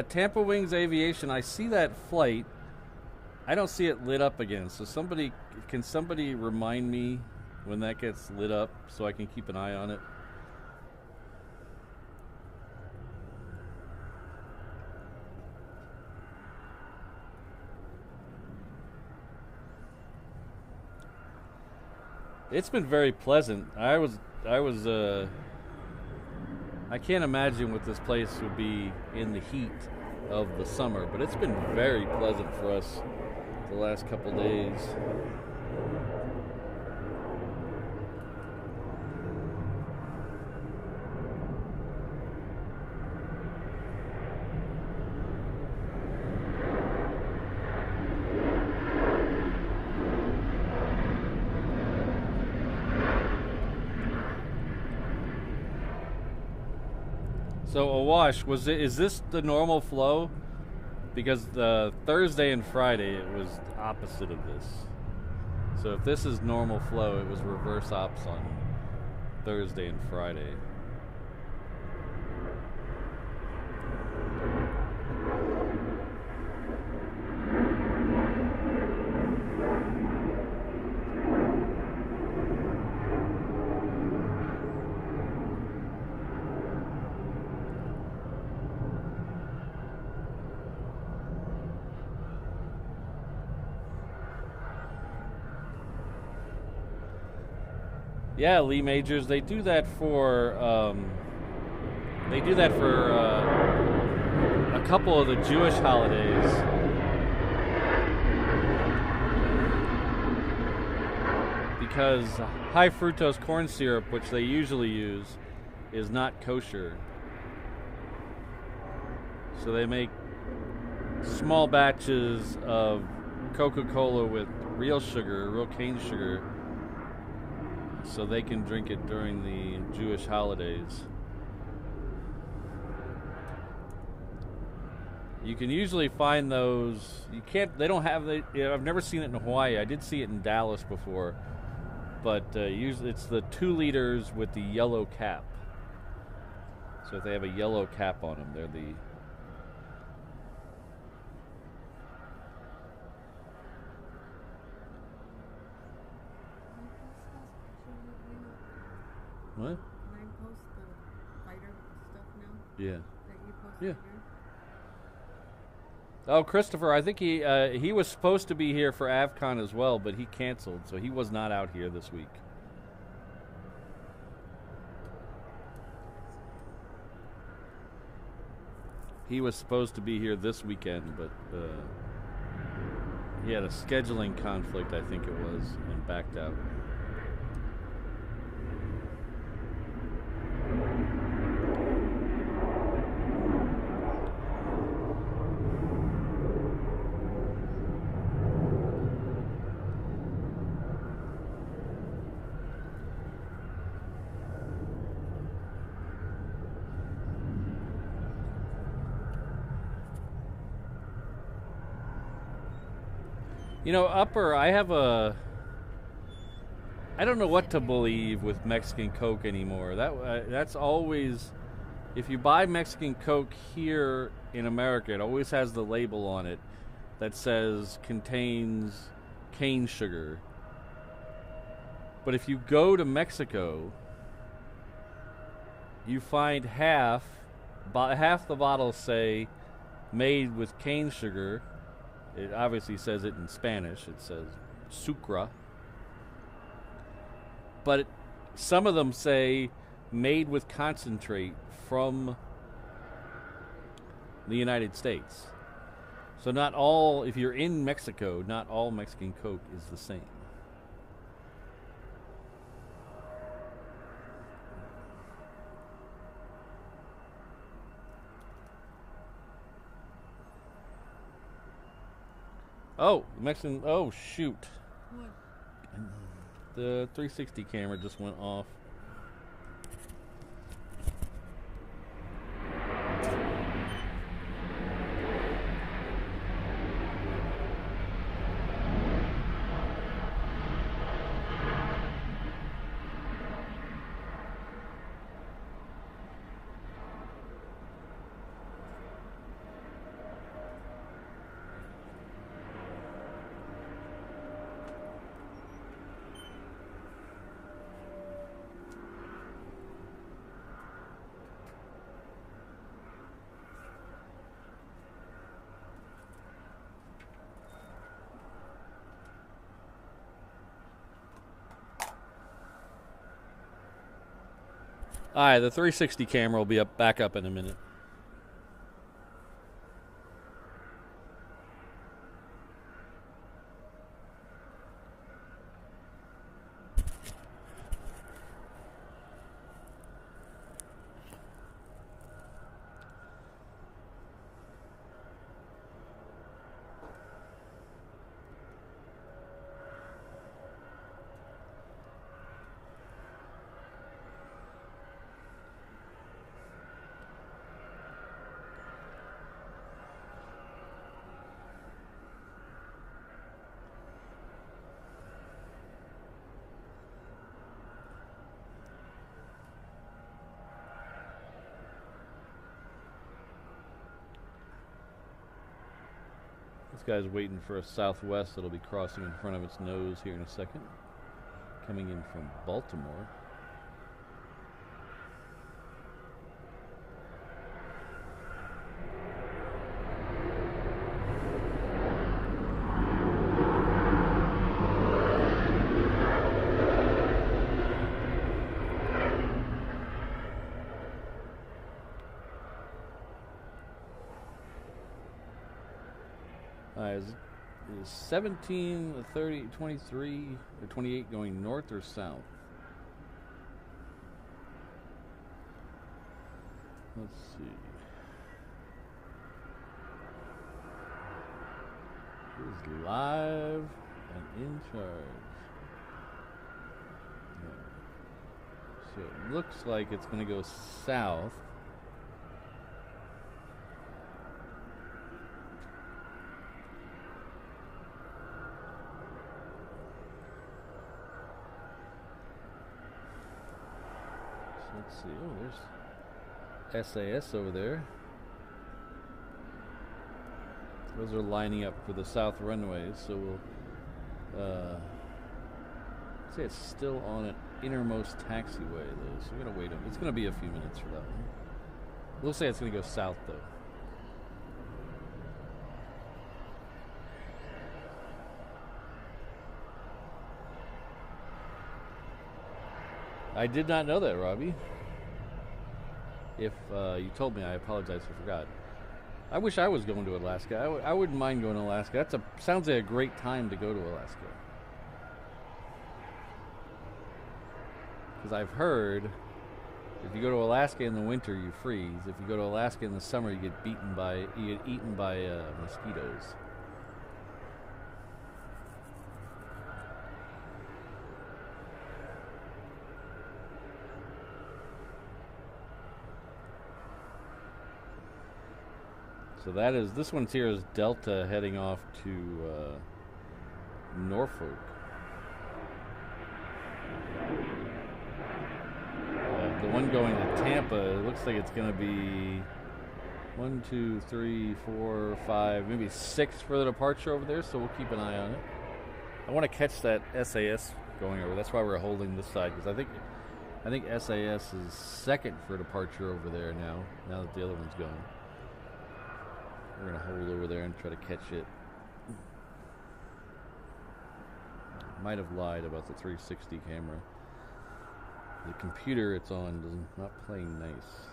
Tampa Wings Aviation. I see that flight. I don't see it lit up again. So can somebody remind me when that gets lit up so I can keep an eye on it? It's been very pleasant. I can't imagine what this place would be in the heat of the summer, but it's been very pleasant for us the last couple days. So Awash, is this the normal flow? Because the Thursday and Friday it was opposite of this. So if this is normal flow, it was reverse ops on Thursday and Friday. Yeah, Lee Majors, they do that for a couple of the Jewish holidays. Because high fructose corn syrup, which they usually use, is not kosher. So they make small batches of Coca-Cola with real sugar, real cane sugar, so they can drink it during the Jewish holidays. You can usually find those. You can't. They don't have. I've never seen it in Hawaii. I did see it in Dallas before, but usually it's the 2 liters with the yellow cap. So if they have a yellow cap on them, they're the. What? Can I post the fighter stuff now? Yeah. That you posted Yeah. here? Oh, Christopher, I think he was supposed to be here for Avcon as well, but he canceled, so he was not out here this week. He was supposed to be here this weekend, but he had a scheduling conflict, I think it was, and backed out. You know, Upper, I don't know what to believe with Mexican Coke anymore. That's always, if you buy Mexican Coke here in America, it always has the label on it that says contains cane sugar. But if you go to Mexico, you find half the bottles say made with cane sugar. It obviously says it in Spanish. It says sucra. But some of them say made with concentrate from the United States. So not all, if you're in Mexico, not all Mexican Coke is the same. Oh, Mexican. Oh, shoot. What? The 360 camera just went off. Alright, the 360 camera will be back up in a minute. This guy's waiting for a Southwest that'll be crossing in front of its nose here in a second. Coming in from Baltimore. Is 17, 30, 23, or 28 going north or south? Let's see. is live and in charge. So it looks like it's going to go south. So let's see. Oh, there's SAS over there. Those are lining up for the south runways, so we'll say it's still on an innermost taxiway though, so we're gonna wait. It's gonna be a few minutes for that one. We'll say it's gonna go south though. I did not know that, Robbie. If you told me, I apologize. I forgot. I wish I was going to Alaska. I wouldn't mind going to Alaska. Sounds like a great time to go to Alaska. Because I've heard if you go to Alaska in the winter, you freeze. If you go to Alaska in the summer, you get eaten by mosquitoes. So this one's here is Delta heading off to Norfolk. The one going to Tampa, it looks like it's going to be 1, 2, 3, 4, 5, maybe 6 for the departure over there, so we'll keep an eye on it. I want to catch that SAS going over. That's why we're holding this side, because I think SAS is second for departure over there now that the other one's going. We're going to hold over there and try to catch it. Might have lied about the 360 camera. The computer it's on is not playing nice.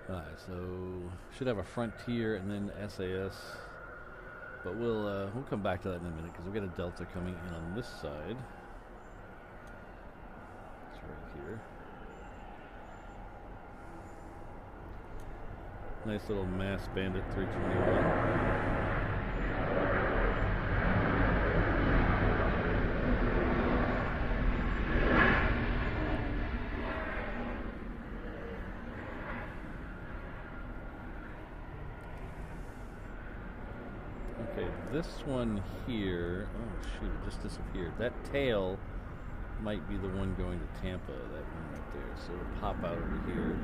Alright, so should have a Frontier and then SAS, but we'll come back to that in a minute because we've got a Delta coming in on this side. It's right here. Nice little Mass Bandit 321. This one here, oh shoot, it just disappeared. That tail might be the one going to Tampa, that one right there. So it'll pop out over here.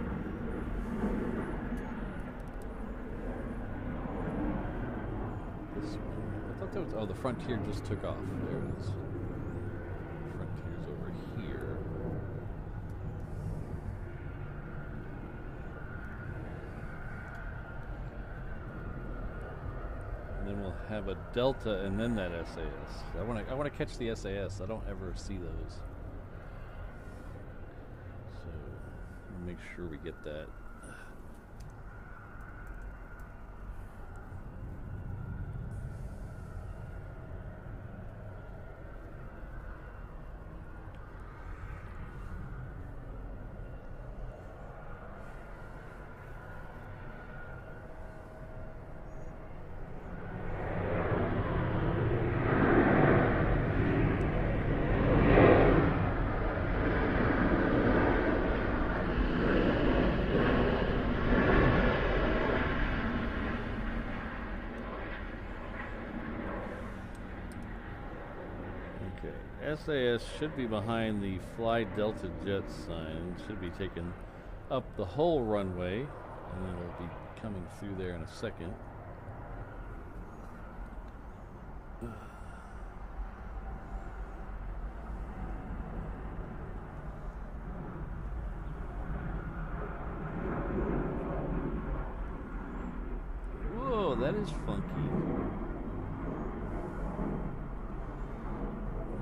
This one, I thought that was, oh, the Frontier just took off. There it is. Frontier's over here. Then we'll have a Delta and then that SAS. I want to catch the SAS. I don't ever see those. So we'll make sure we get that. SAS should be behind the Fly Delta Jet sign. It should be taken up the whole runway, and it'll be coming through there in a second. Whoa, that is funky.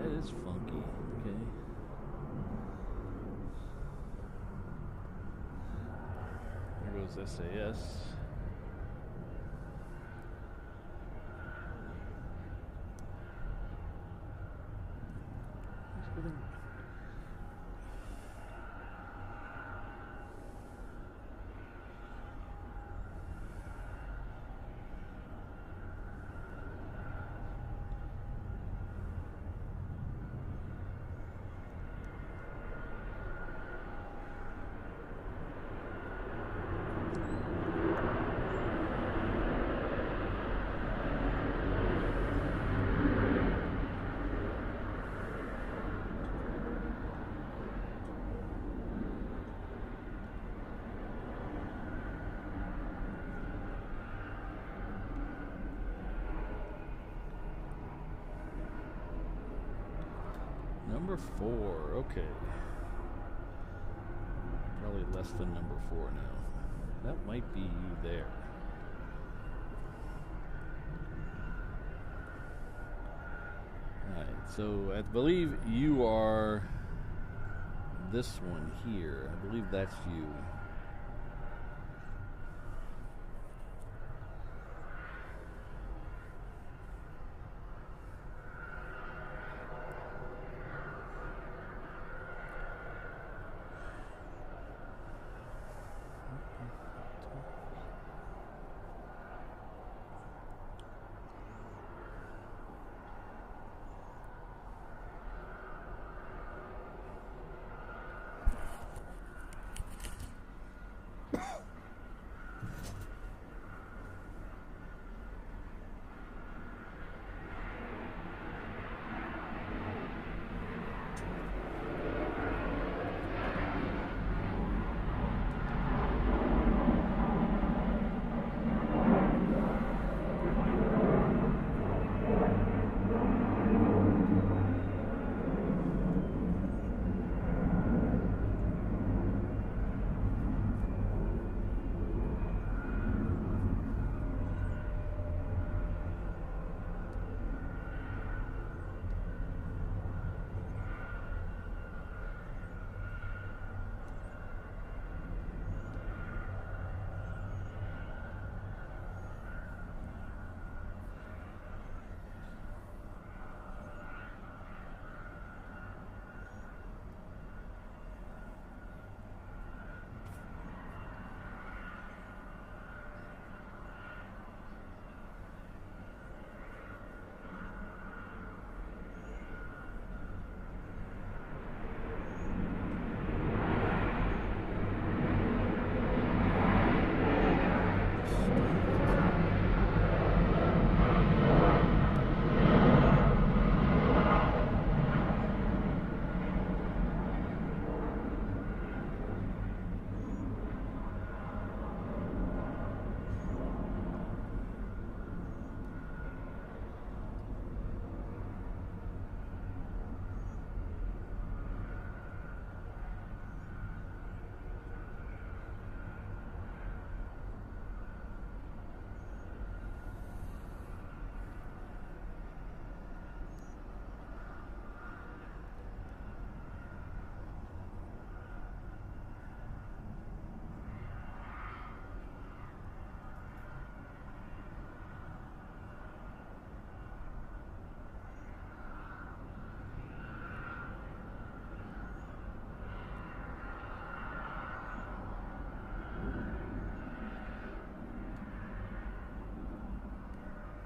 That is funky. Okay. There goes SAS. Number 4. Okay. Probably less than number 4 now. That might be you there. Alright, so I believe you are this one here. I believe that's you.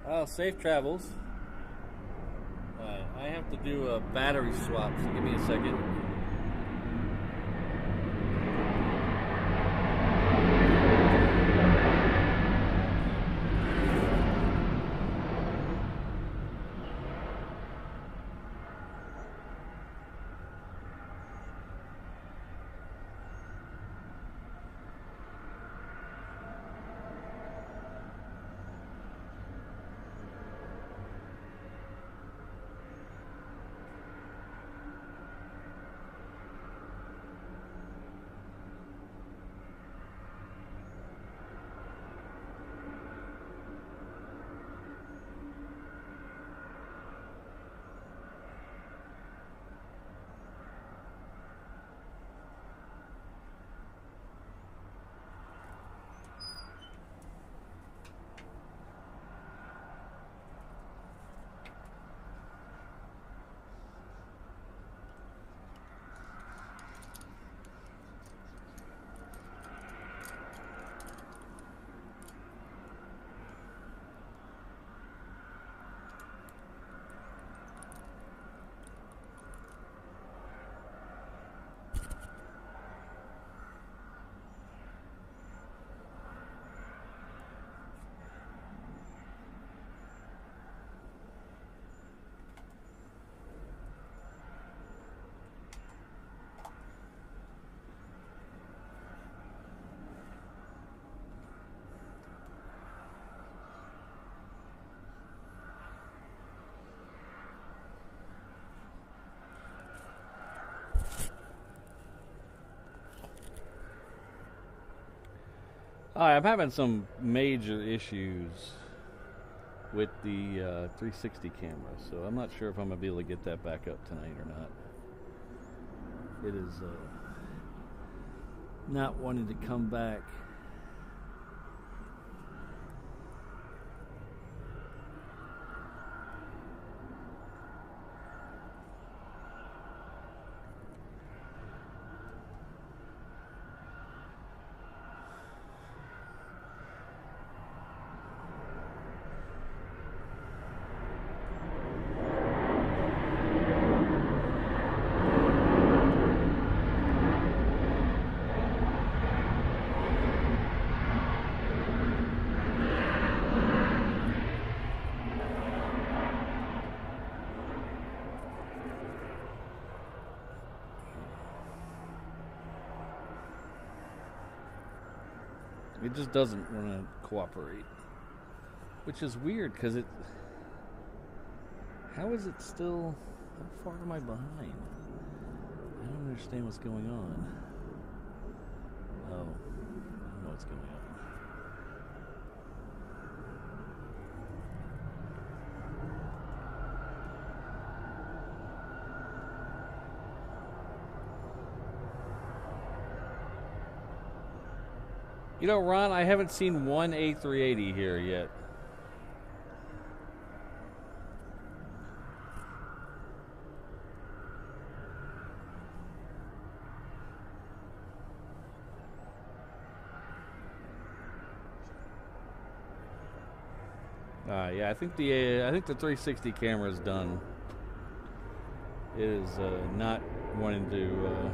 Oh, safe travels. Alright, I have to do a battery swap, so give me a second. I'm having some major issues with the 360 camera, so I'm not sure if I'm going to be able to get that back up tonight or not. It is not wanting to come back. It just doesn't want to cooperate, which is weird because it. How is it still? How far am I behind? I don't understand what's going on. Oh, I don't know what's going on. You know, Ron, I haven't seen one A380 here yet. Yeah, I think the 360 camera is done. It is not wanting to.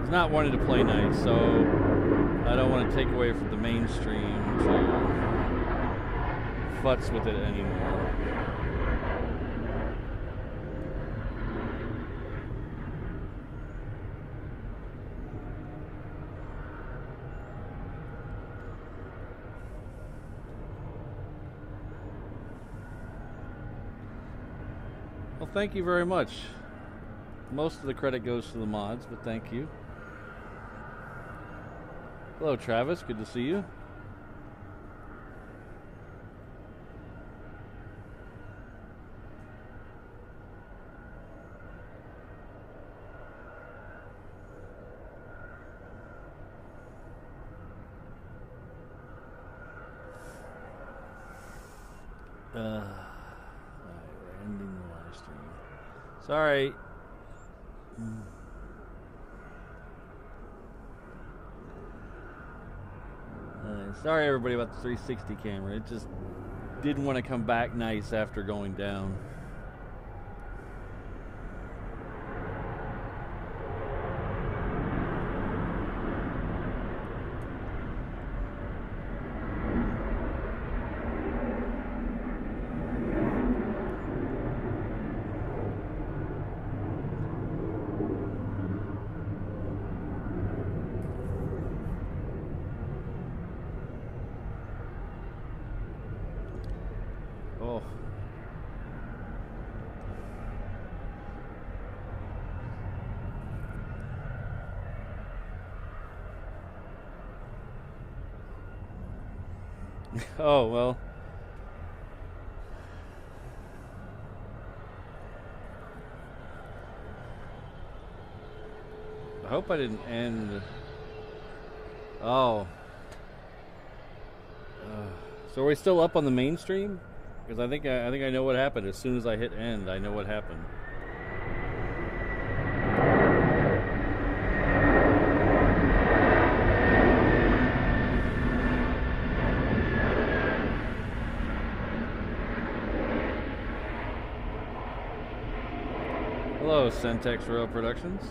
It's not wanting to play nice, so I don't want to take away from the mainstream to futz with it anymore. Well, thank you very much. Most of the credit goes to the mods, but thank you. Hello, Travis. Good to see you. Alright, we're ending the live stream. Sorry. Sorry everybody about the 360 camera. It just didn't want to come back nice after going down. Oh. Oh, well. I hope I didn't end. Oh. So are we still up on the mainstream? Because I think I know what happened. As soon as I hit end, I know what happened. Hello, Centex Rail Productions.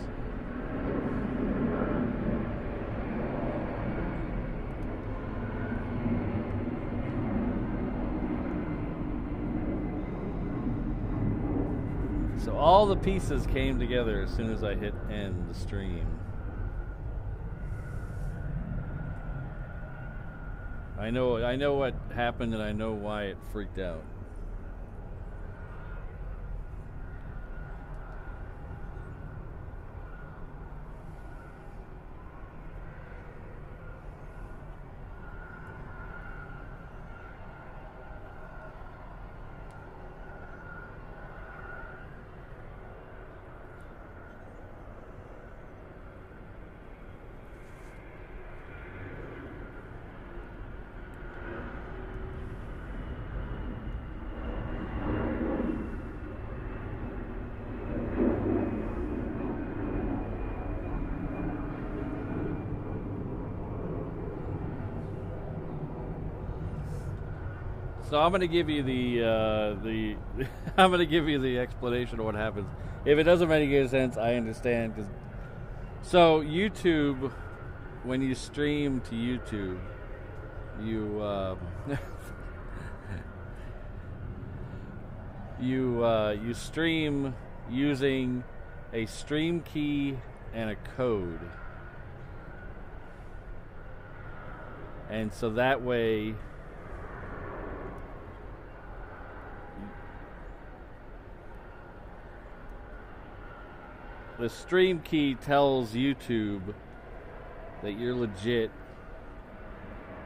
So all the pieces came together as soon as I hit end the stream. I know what happened and I know why it freaked out. So I'm going to give you I'm going to give you the explanation of what happens. If it doesn't make any sense, I understand. So YouTube, when you stream to YouTube, you stream using a stream key and a code, and so that way the stream key tells YouTube that you're legit,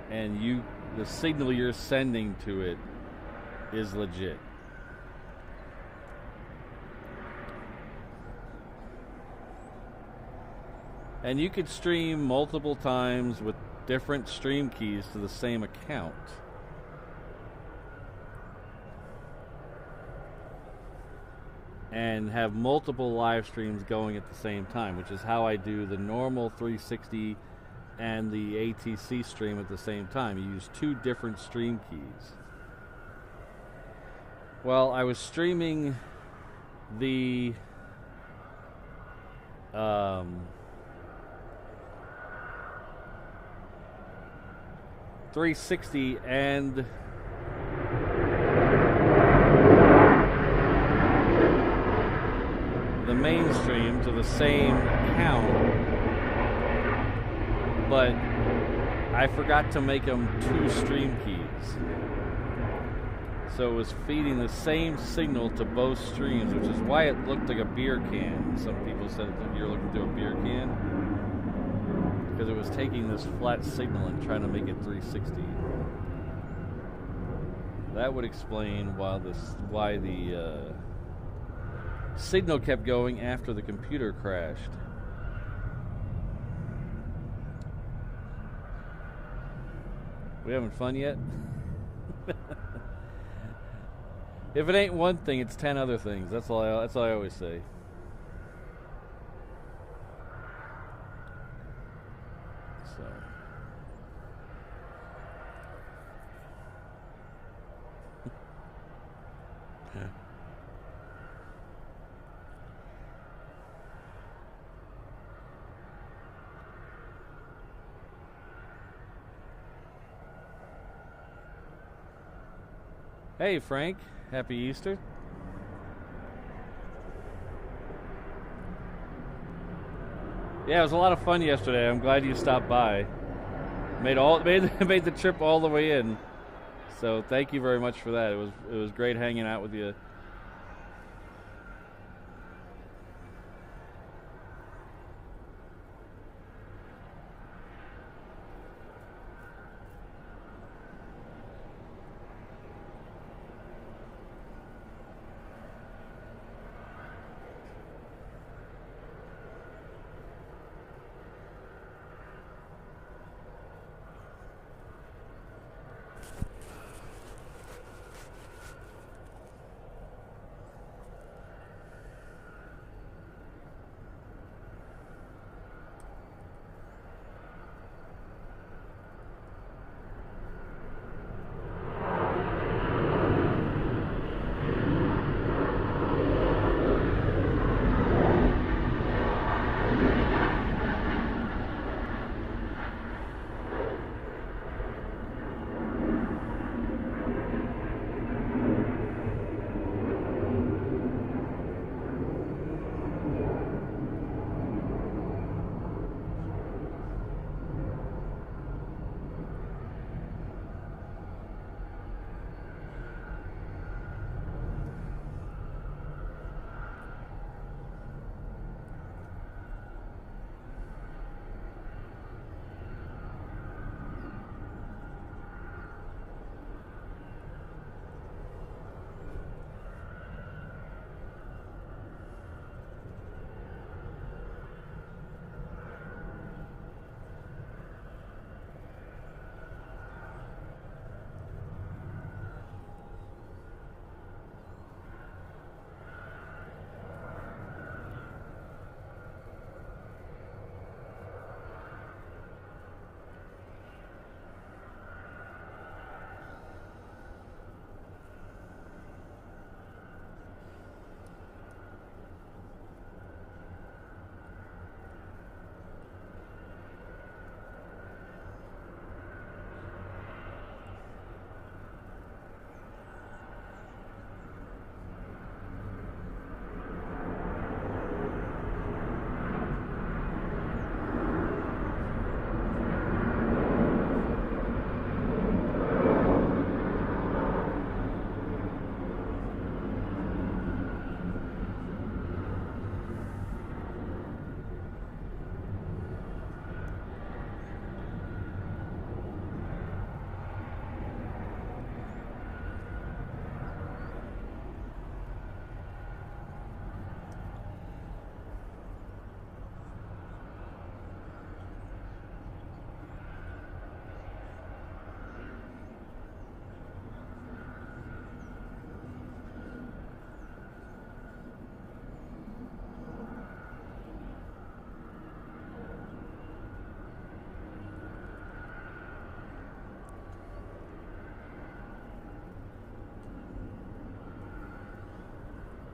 and the signal you're sending to it is legit. And you could stream multiple times with different stream keys to the same account. And have multiple live streams going at the same time, which is how I do the normal 360 and the ATC stream at the same time. You use two different stream keys. Well, I was streaming the 360 and the mainstream to the same account, but I forgot to make them two stream keys. So it was feeding the same signal to both streams, which is why it looked like a beer can. Some people said that you're looking through a beer can, because it was taking this flat signal and trying to make it 360. That would explain why the signal kept going after the computer crashed. We having fun yet? If it ain't one thing, it's 10 other things. That's all I always say. So. Hey, Frank. Happy Easter. Yeah, it was a lot of fun yesterday. I'm glad you stopped by. Made the trip all the way in. So thank you very much for that. It was great hanging out with you.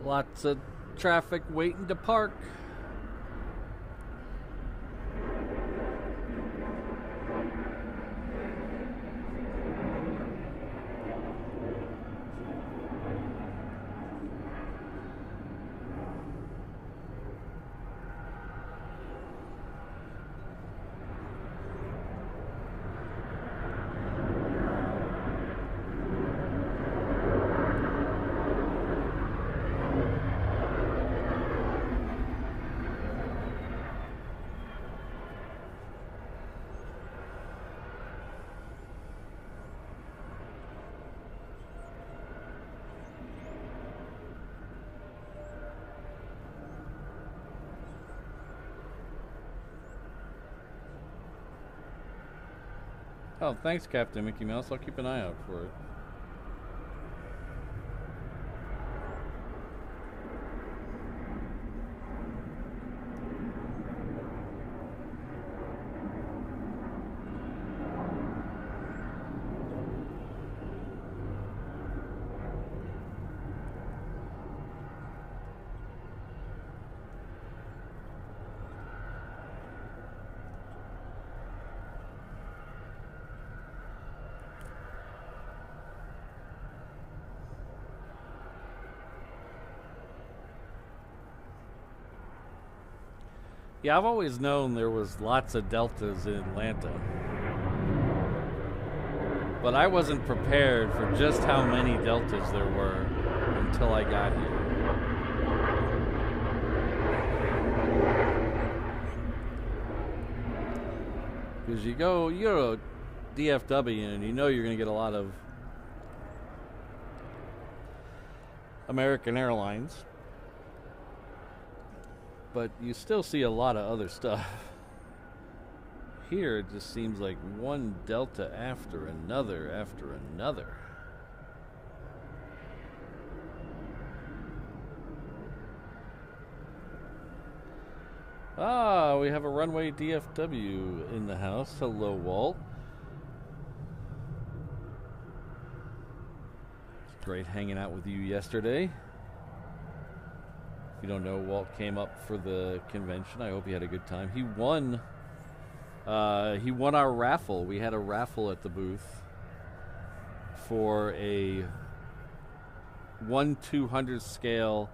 Lots of traffic waiting to park. Oh, thanks, Captain Mickey Mouse. I'll keep an eye out for it. Yeah, I've always known there was lots of deltas in Atlanta. But I wasn't prepared for just how many deltas there were until I got here. Because you go DFW and you know you're going to get a lot of American Airlines. But you still see a lot of other stuff. Here it just seems like one Delta after another after another. Ah, we have a runway DFW in the house. Hello, Walt. It's great hanging out with you yesterday. If you don't know, Walt came up for the convention. I hope he had a good time. He won our raffle. We had a raffle at the booth for a 1/200 scale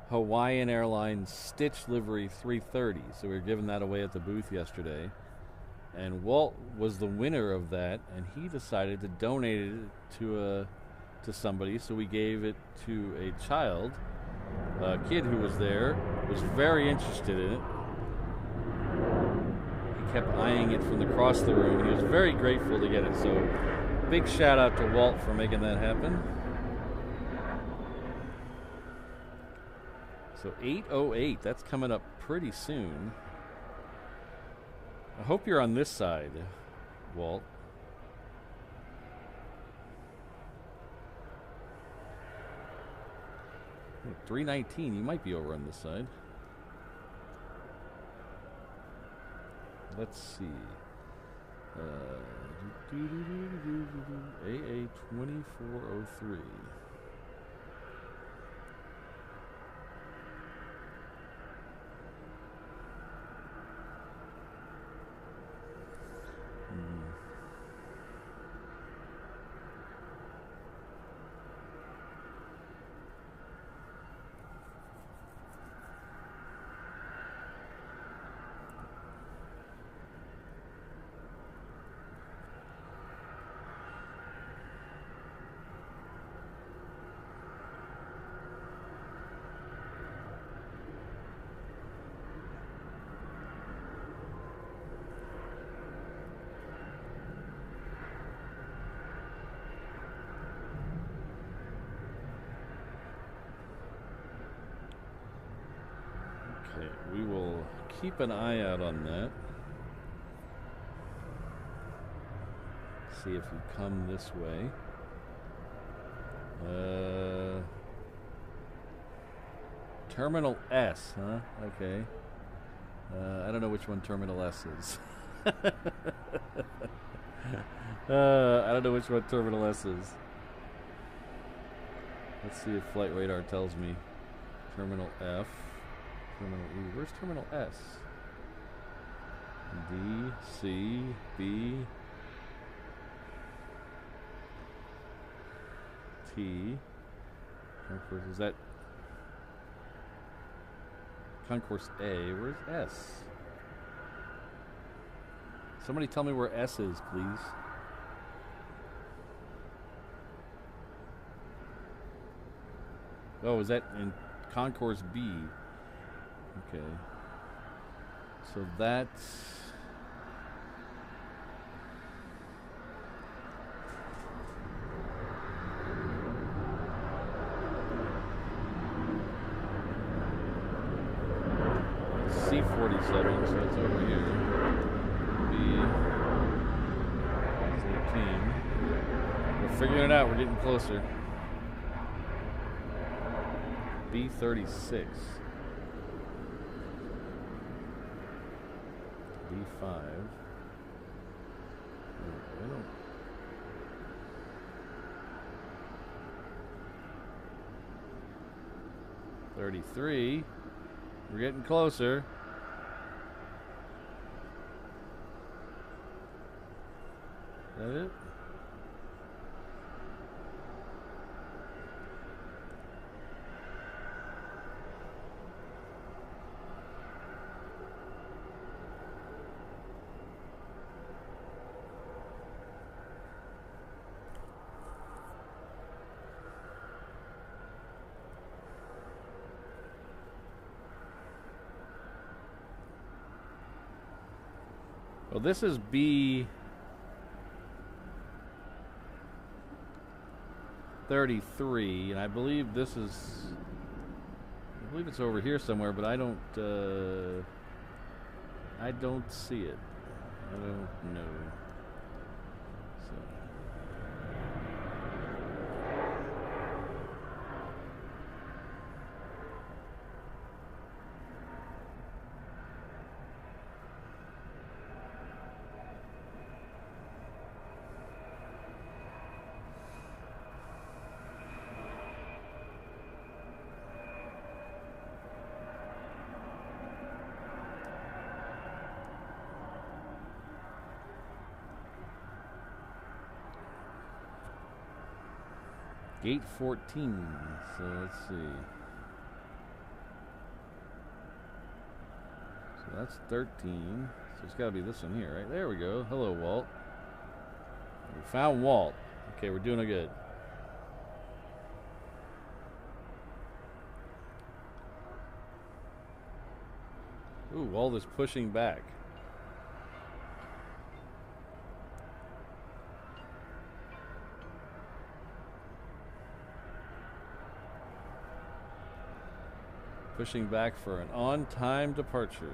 Hawaiian Airlines Stitch livery 330. So we were giving that away at the booth yesterday. And Walt was the winner of that, and he decided to donate it to somebody. So we gave it to a child. A kid who was there was very interested in it. He kept eyeing it from across the room. He was very grateful to get it. So big shout out to Walt for making that happen. So 8:08, that's coming up pretty soon. I hope you're on this side, Walt. Oh, 319, you might be over on this side. Let's see. AA 2403. We will keep an eye out on that. See if we come this way. Terminal S, huh? Okay. I don't know which one Terminal S is. I don't know which one Terminal S is. Let's see if Flight Radar tells me. Terminal F. Terminal E. Where's Terminal S? D, C, B, T. Concourse, is that Concourse A? Where's S? Somebody tell me where S is, please. Oh, is that in Concourse B? Okay. So that's... C47, so it's over here. B13. We're figuring it out, we're getting closer. B36. B5. I don't... $33. We're getting closer. Is that it? Well, this is B 33, and I believe this is, I believe it's over here somewhere, but I don't see it. I don't know. So. Gate 14, so let's see. So that's 13, so it's gotta be this one here, right? There we go. Hello, Walt. We found Walt. Okay, we're doing it good. Ooh, Walt is pushing back. Pushing back for an on-time departure.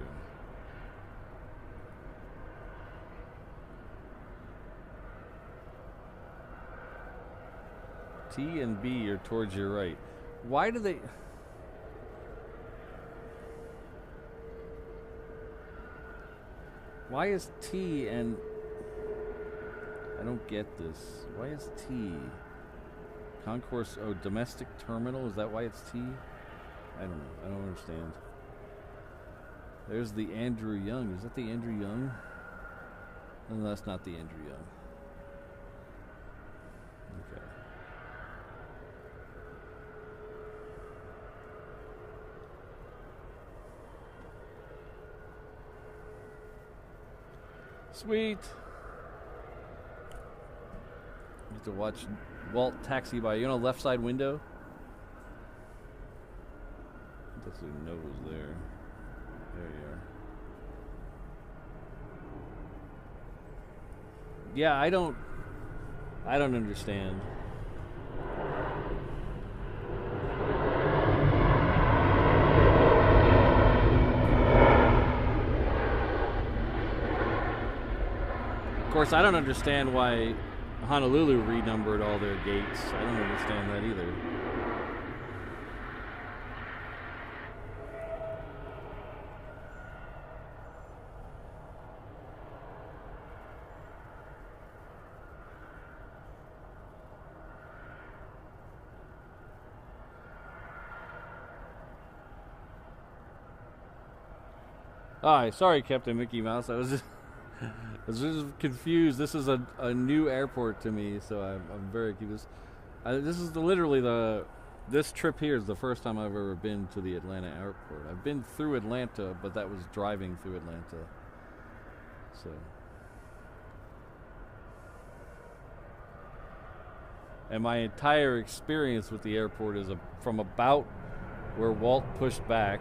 T and B are towards your right. Why do they... Why is T and... I don't get this. Why is T? Concourse, oh, domestic terminal? Is that why it's T? I don't know. I don't understand. There's the Andrew Young. Is that the Andrew Young? No, that's not the Andrew Young. Okay. Sweet. You have to watch Walt taxi by, you know, left side window? That's who Nova's there. There you are. Yeah, I don't understand. Of course, I don't understand why Honolulu renumbered all their gates. I don't understand that either. Hi, sorry, Captain Mickey Mouse. I was just confused. This is a new airport to me, so I'm very confused. This is this trip here is the first time I've ever been to the Atlanta airport. I've been through Atlanta, but that was driving through Atlanta. So, and my entire experience with the airport is from about where Walt pushed back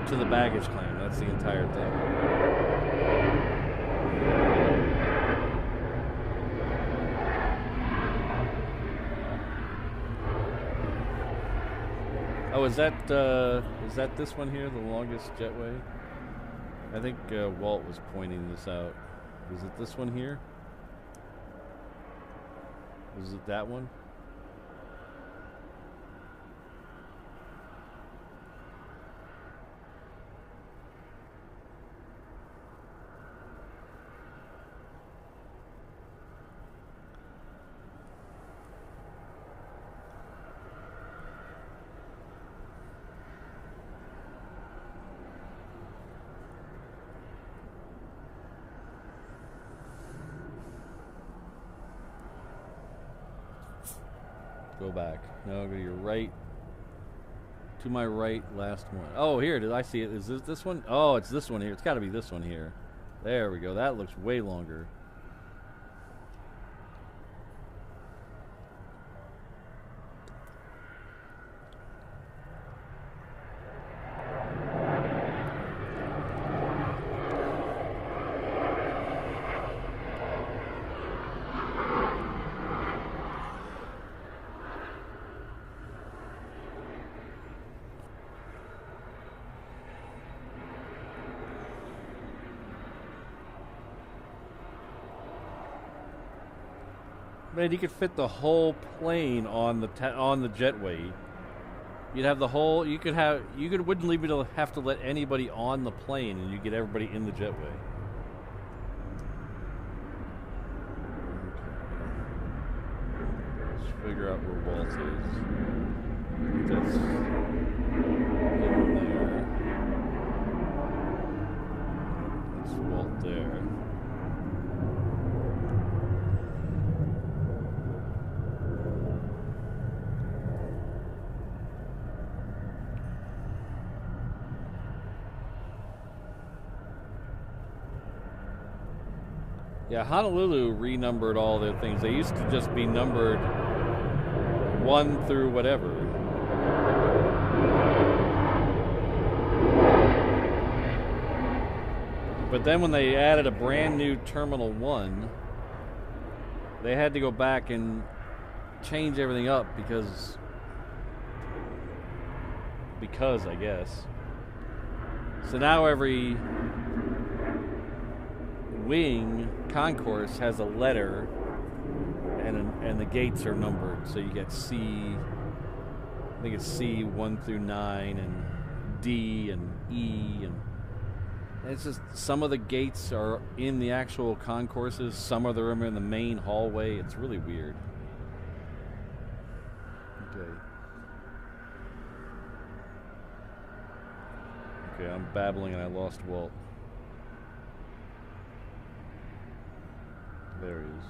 to the baggage claim. That's the entire thing. Oh, is that this one here, the longest jetway? I think Walt was pointing this out. Is it this one here? Is it that one? Go back. No, go to your right. To my right, last one. Oh, here, did I see it? Is this one? Oh, it's this one here. It's got to be this one here. There we go. That looks way longer. Man, you could fit the whole plane on the jetway. You'd have the whole. You wouldn't leave me to have to let anybody on the plane, and you get everybody in the jetway. Let's figure out where Walt is. That's in there. That's Walt there. Yeah, Honolulu renumbered all their things. They used to just be numbered 1 through whatever. But then when they added a brand new Terminal 1, they had to go back and change everything up because I guess. So now every wing concourse has a letter, and the gates are numbered. So you get C, I think it's C 1 through 9, and D and E, and it's just some of the gates are in the actual concourses, some of them are in the main hallway. It's really weird. Okay, I'm babbling and I lost Walt. There he is.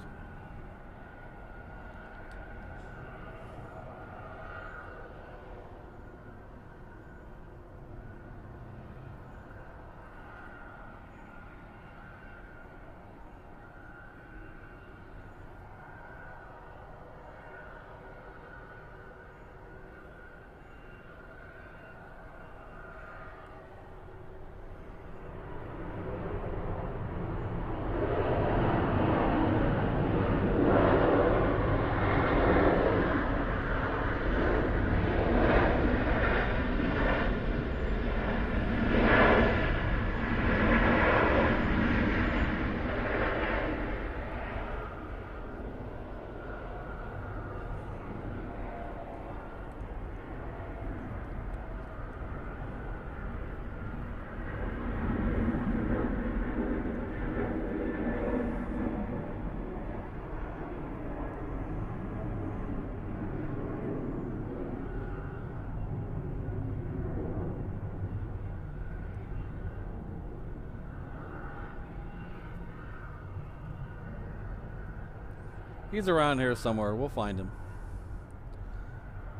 He's around here somewhere. We'll find him.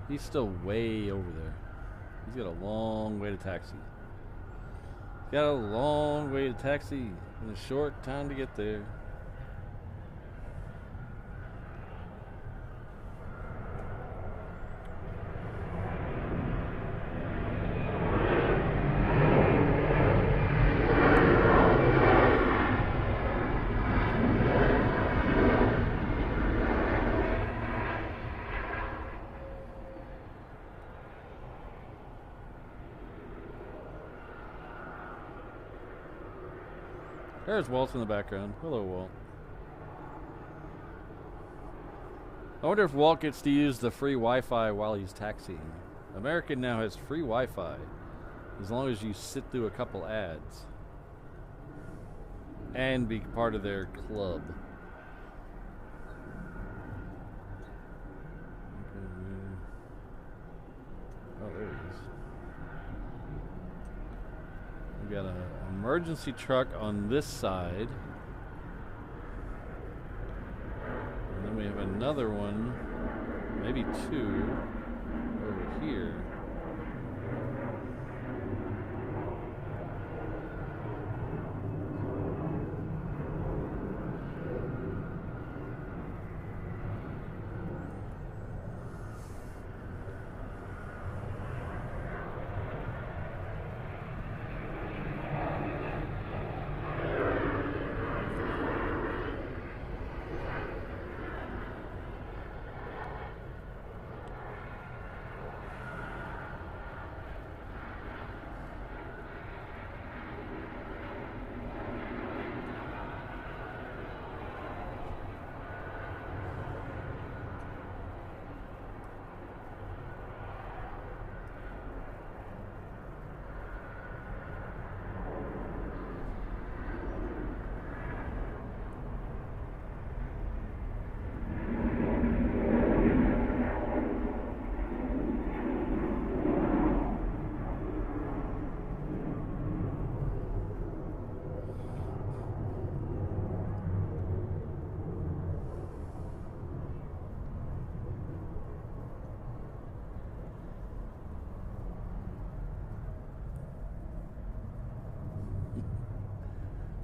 He's still way over there. He's got a long way to taxi. Got a long way to taxi and a short time to get there. There's Walt in the background. Hello, Walt. I wonder if Walt gets to use the free Wi-Fi while he's taxiing. American now has free Wi-Fi as long as you sit through a couple ads and be part of their club. Oh, there he is. We got an emergency truck on this side. And then we have another one, maybe two, over here.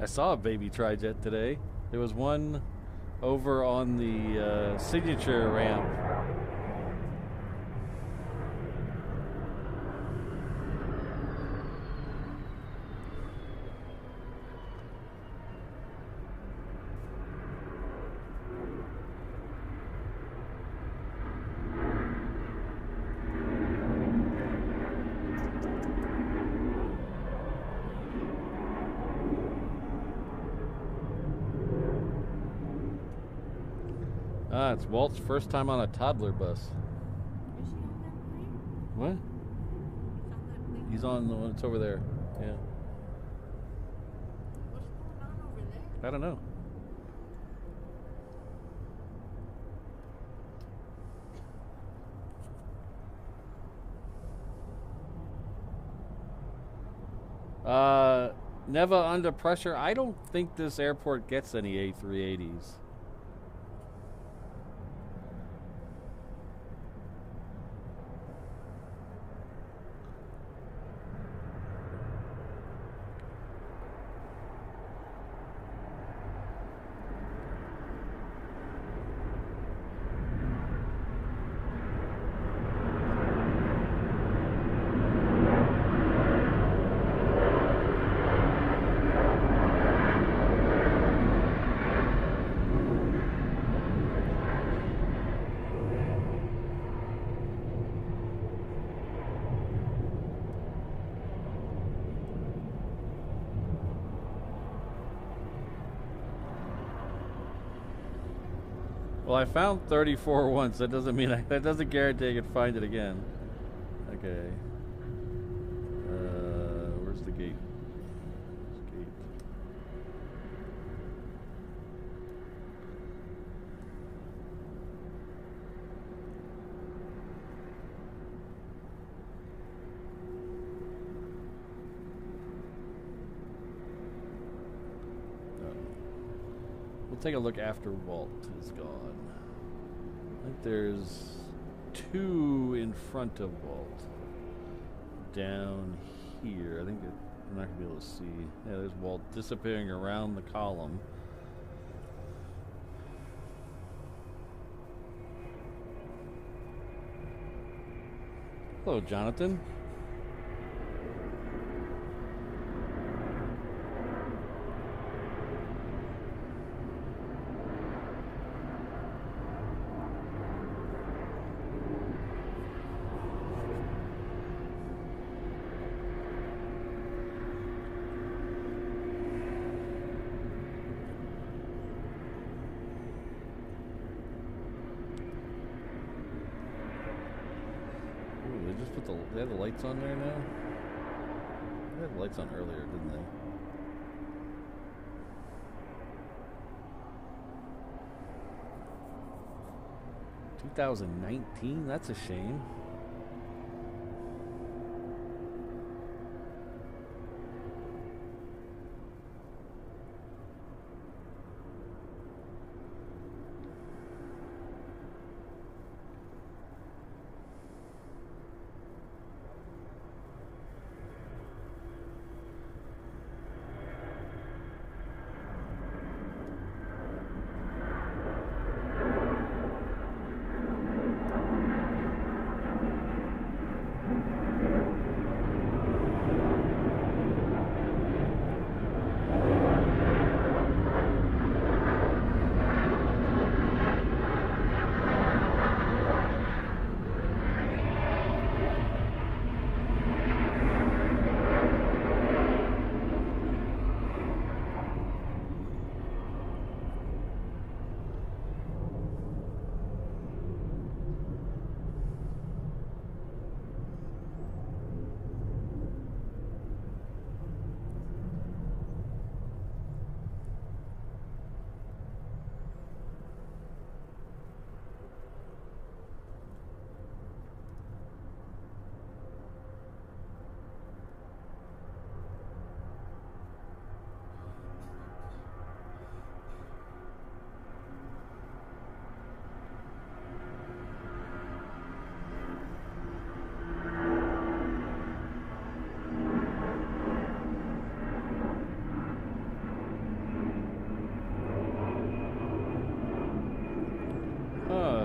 I saw a baby tri-jet today. There was one over on the signature ramp. It's Walt's first time on a toddler bus. Is she on that plane? What? He's on that plane? He's on the one that's over there. Yeah. What's going on over there? I don't know. Never under pressure. I don't think this airport gets any A380s. Well, I found 34 once. That doesn't mean that doesn't guarantee I can find it again. Okay. Where's the gate? Gate. We'll take a look after Walt is gone. I think there's 2 in front of Walt. Down here. I think we're not going to be able to see. Yeah, there's Walt disappearing around the column. Hello, Jonathan. They have the lights on there now? They had the lights on earlier, didn't they? $2019? That's a shame.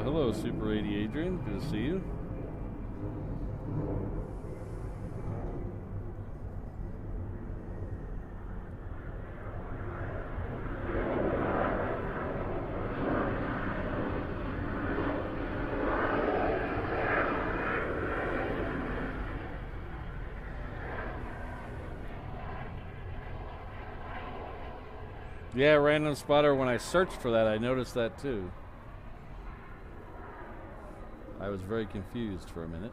Hello, Super 80 Adrian. Good to see you. Yeah, random spotter. When I searched for that, I noticed that too. I was very confused for a minute.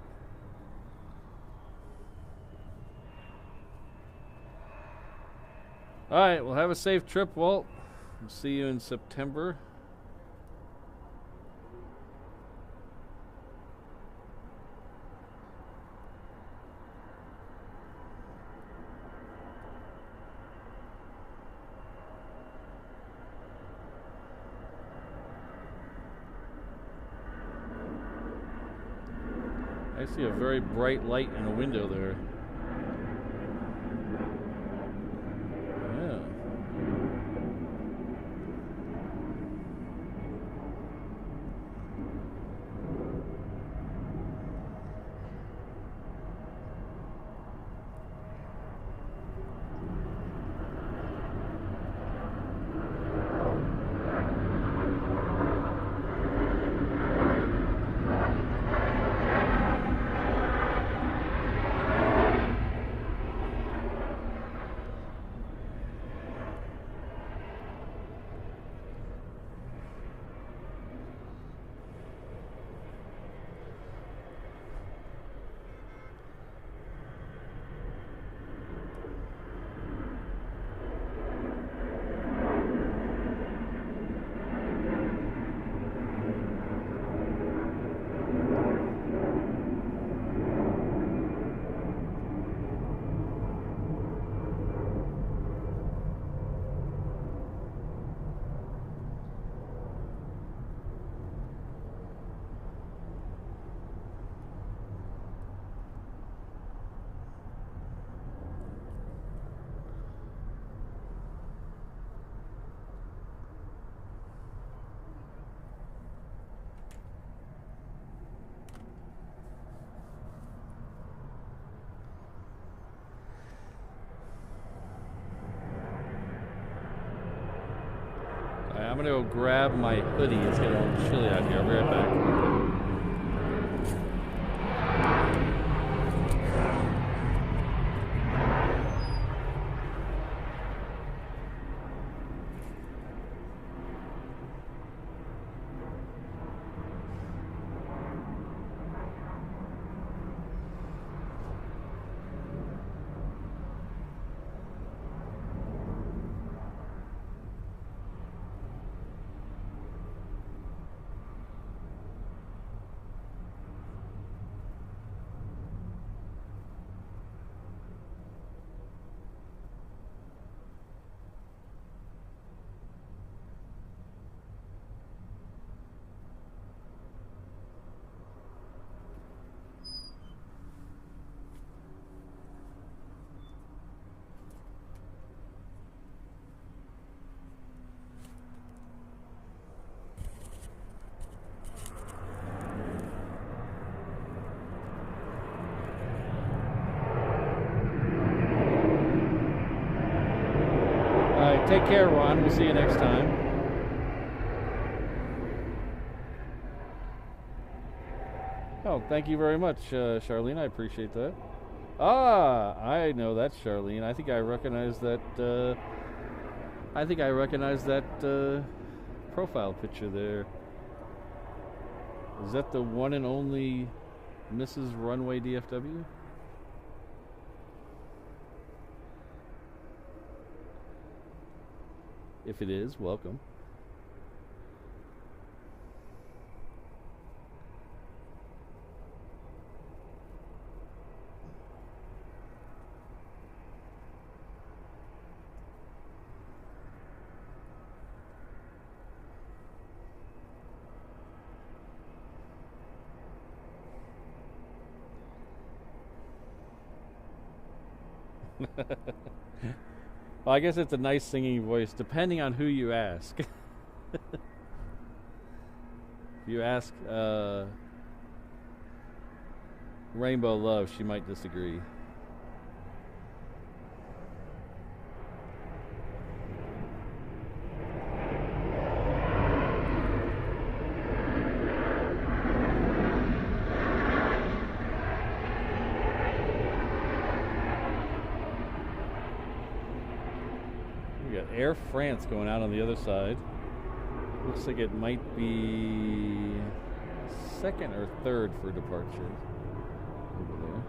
All right, well, have a safe trip, Walt. We'll see you in September. I see a very bright light in a window there. Yeah. I'm gonna go grab my hoodie. It's getting a little chilly out here. I'll be right back. Take care, Ron. We'll see you next time. Oh, thank you very much, Charlene. I appreciate that. Ah, I know that's Charlene. I think I recognize that. Profile picture there. Is that the one and only Mrs. Runway DFW? If it is, welcome. Well, I guess it's a nice singing voice, depending on who you ask. If you ask Rainbow Love, she might disagree. Air France going out on the other side. Looks like it might be second or third for departure over there.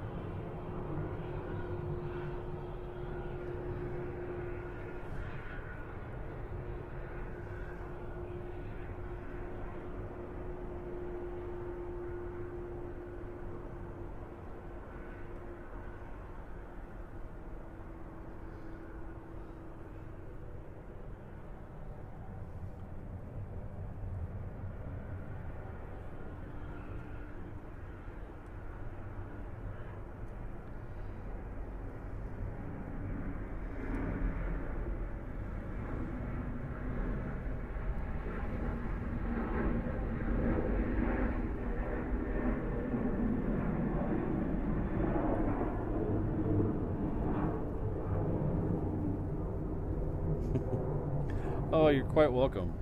Oh, you're quite welcome.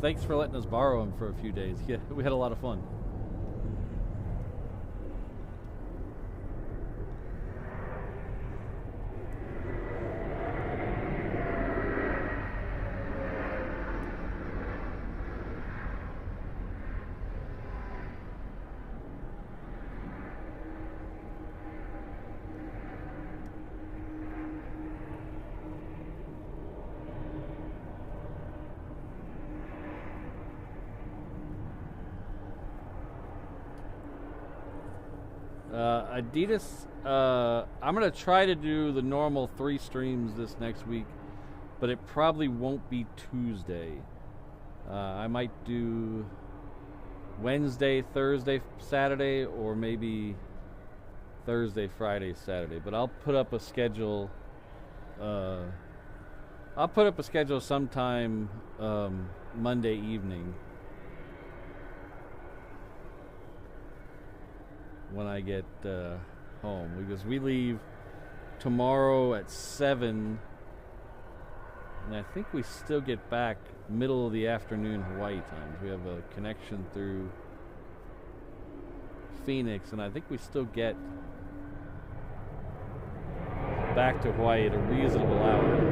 Thanks for letting us borrow him for a few days. Yeah, we had a lot of fun. Adidas, I'm going to try to do the normal 3 streams this next week, but it probably won't be Tuesday. I might do Wednesday, Thursday, Saturday, or maybe Thursday, Friday, Saturday. But I'll put up a schedule. I'll put up a schedule sometime Monday evening when I get home, because we leave tomorrow at 7 And I think we still get back middle of the afternoon Hawaii times. We have a connection through Phoenix, and I think we still get back to Hawaii at a reasonable hour.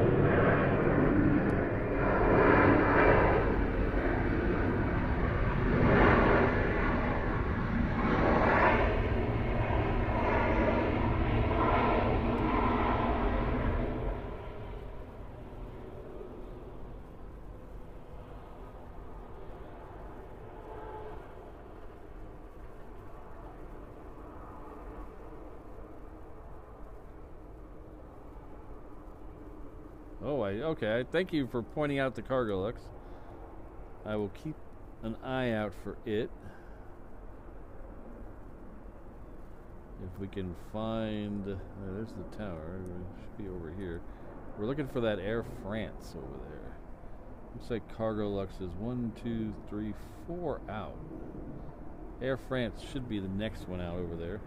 Oh, okay. Thank you for pointing out the Cargolux. I will keep an eye out for it. If we can find... there's the tower. It should be over here. We're looking for that Air France over there. Looks like Cargolux is 1, 2, 3, 4 out. Air France should be the next one out over there.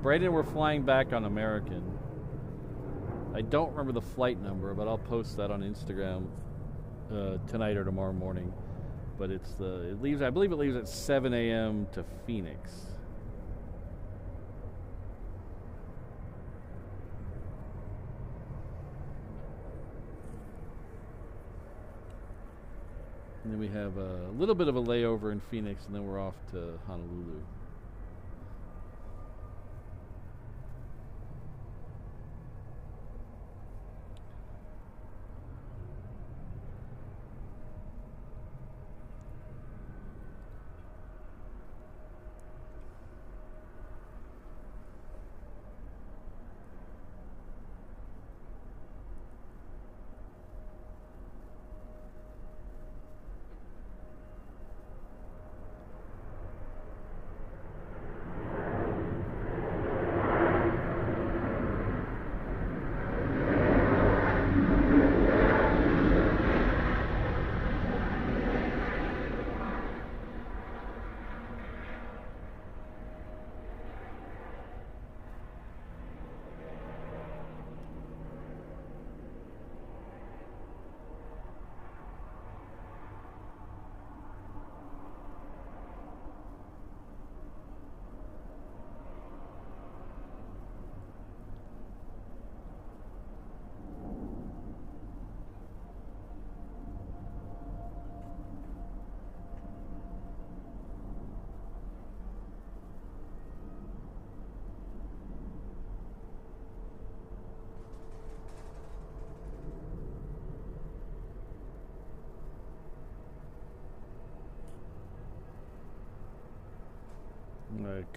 Brayden, we're flying back on American. I don't remember the flight number, but I'll post that on Instagram tonight or tomorrow morning. But it's it leaves. I believe it leaves at 7 a.m. to Phoenix. And then we have a little bit of a layover in Phoenix, and then we're off to Honolulu.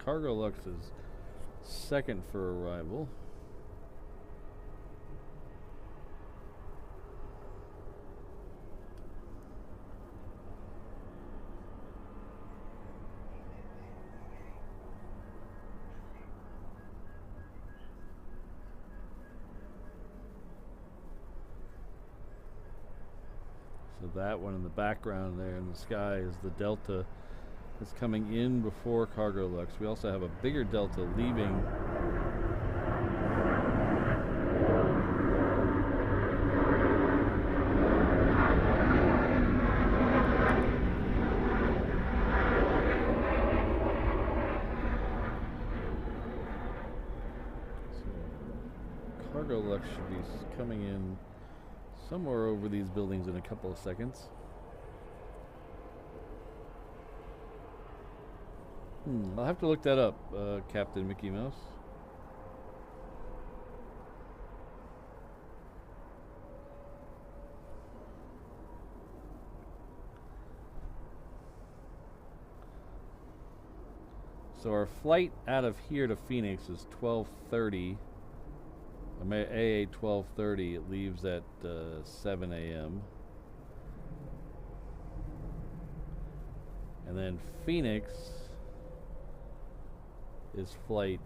Cargolux is second for arrival. So that one in the background there in the sky is the Delta. It's coming in before Cargolux. We also have a bigger Delta leaving. So Cargolux should be coming in somewhere over these buildings in a couple of seconds. I'll have to look that up, Captain Mickey Mouse. So our flight out of here to Phoenix is 12:30. AA 12:30. It leaves at 7 a.m. And then Phoenix is flight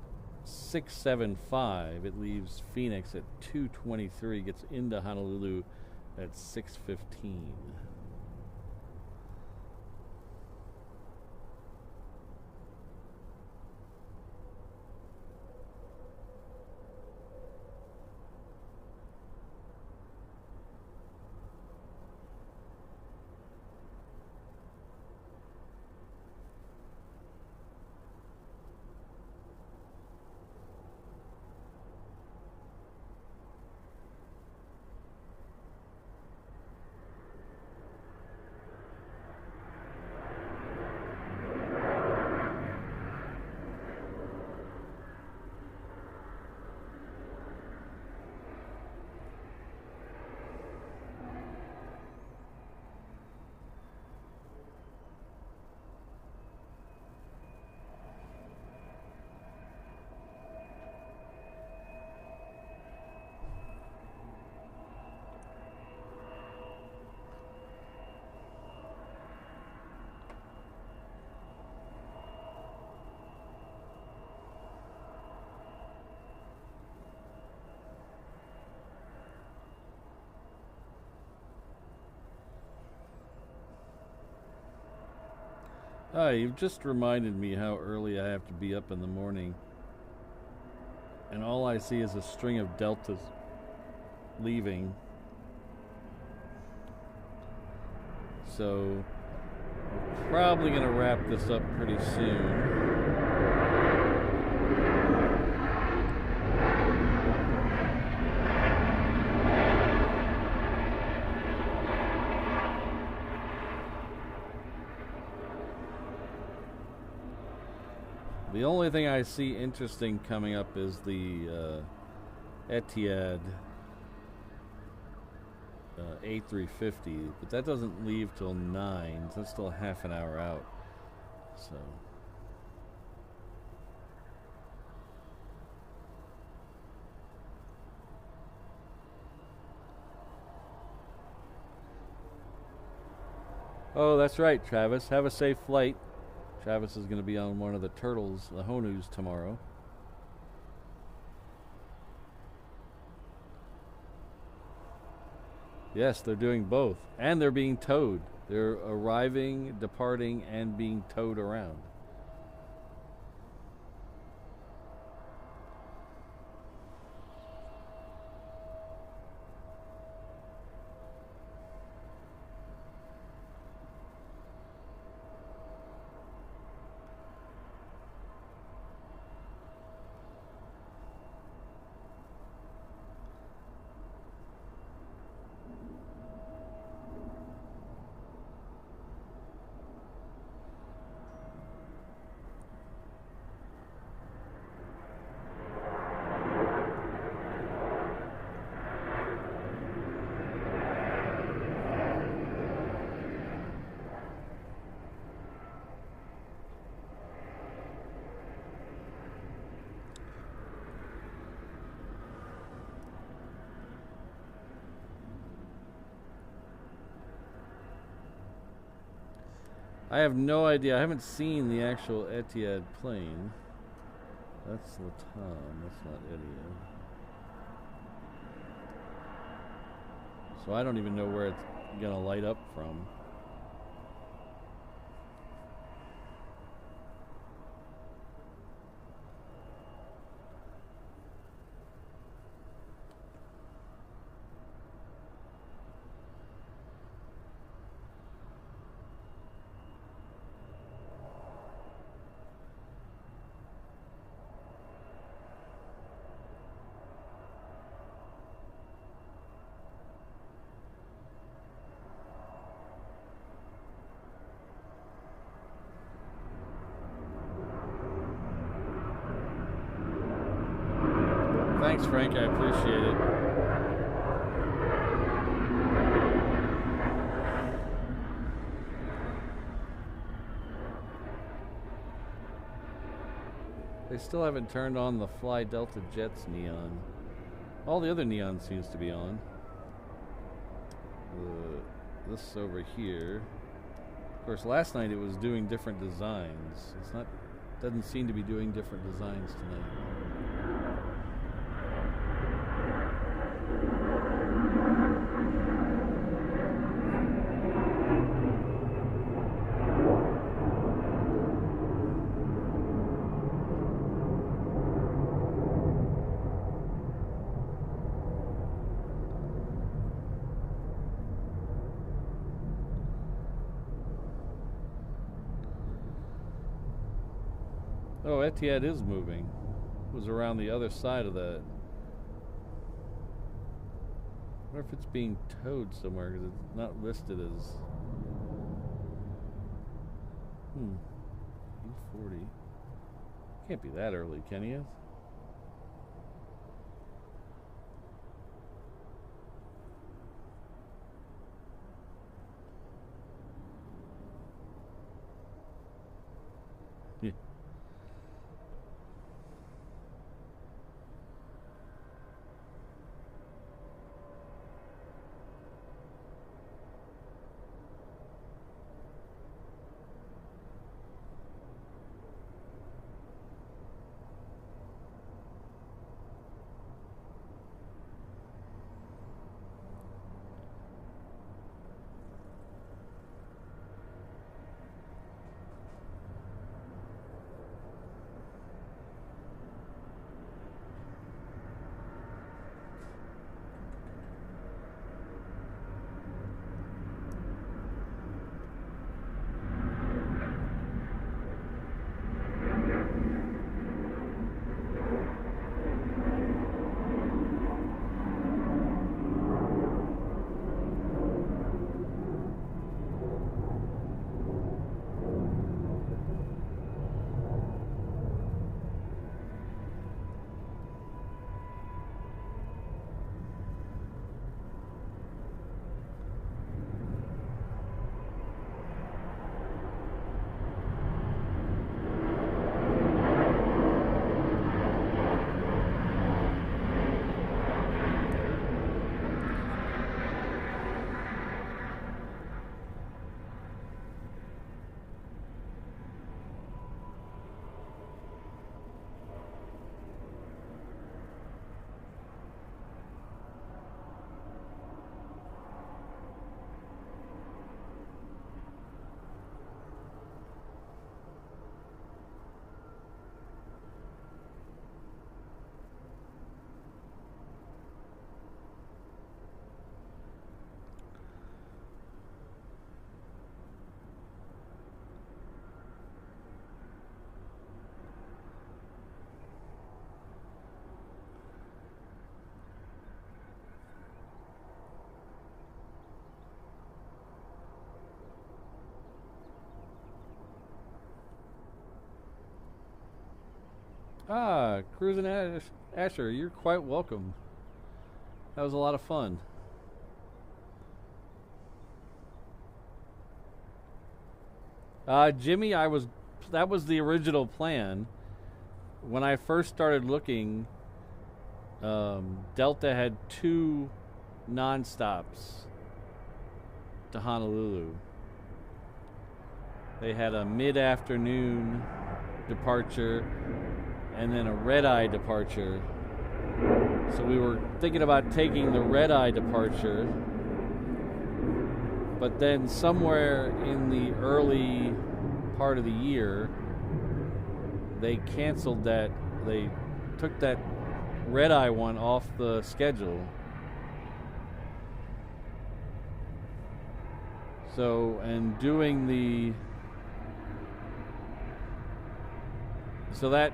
675. It leaves Phoenix at 2:23, gets into Honolulu at 6:15. You've just reminded me how early I have to be up in the morning. And all I see is a string of deltas leaving. So, we're probably going to wrap this up pretty soon. The only thing I see interesting coming up is the Etihad A350, but that doesn't leave till 9, so that's still half an hour out. So oh, that's right, Travis. Have a safe flight. Travis is going to be on one of the turtles, the Honus, tomorrow. Yes, they're doing both. And they're being towed. They're arriving, departing, and being towed around. I have no idea. I haven't seen the actual Etihad plane. That's Latam. That's not Etihad. So I don't even know where it's going to light up from. Thanks, Frank. I appreciate it. They still haven't turned on the Fly Delta Jets neon. All the other neon seems to be on. This over here. Of course, last night it was doing different designs. It's not. Doesn't seem to be doing different designs tonight. Oh, Etihad is moving. It was around the other side of that. I wonder if it's being towed somewhere because it's not listed as. E40. Can't be that early, can you? Yeah. Ah, Cruising Asher, you're quite welcome. That was a lot of fun. Jimmy, that was the original plan. When I first started looking, Delta had 2 non-stops to Honolulu. They had a mid-afternoon departure and then a red-eye departure. So we were thinking about taking the red-eye departure, but then somewhere in the early part of the year, they canceled that. They took that red-eye one off the schedule. So, and doing the... So that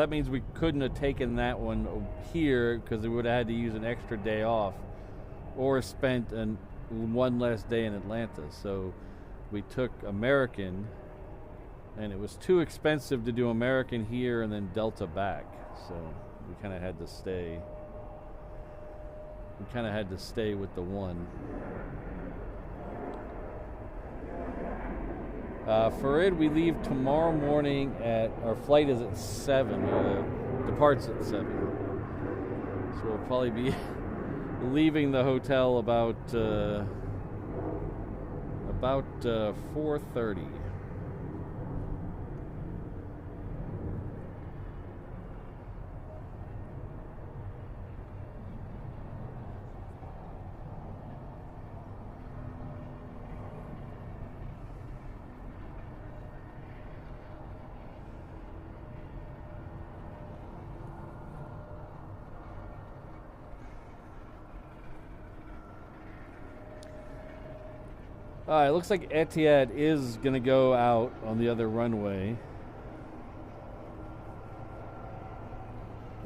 means we couldn't have taken that one here because we would have had to use an extra day off or spent one less day in Atlanta. So we took American, and it was too expensive to do American here and then Delta back. So we kind of had to stay. We kind of had to stay with the one. Farid, we leave tomorrow morning our flight is at 7, departs at 7. So we'll probably be leaving the hotel about 4:30. It looks like Etihad is going to go out on the other runway.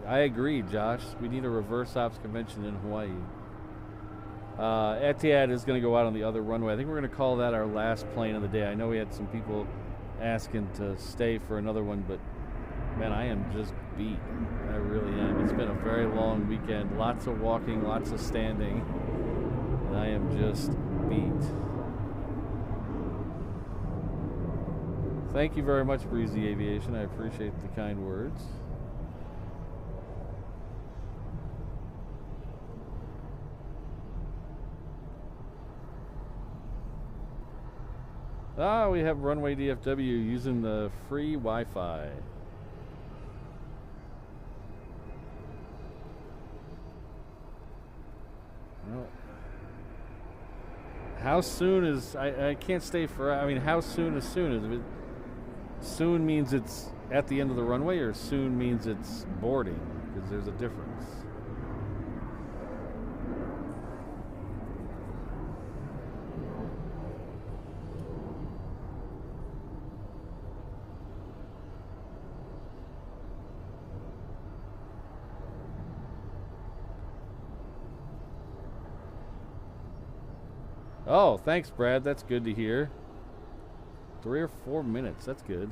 I agree, Josh. We need a reverse ops convention in Hawaii. Etihad is going to go out on the other runway. I think we're going to call that our last plane of the day. I know we had some people asking to stay for another one, but man, I am just beat. I really am. It's been a very long weekend. Lots of walking, lots of standing, and I am just beat. Thank you very much, Breezy Aviation. I appreciate the kind words. Ah, we have runway DFW using the free Wi-Fi. Well, how soon is... I can't stay for... I mean, how soon is soon? Is it... Soon means it's at the end of the runway, or soon means it's boarding? Because there's a difference. Oh, thanks, Brad. That's good to hear. 3 or 4 minutes. That's good.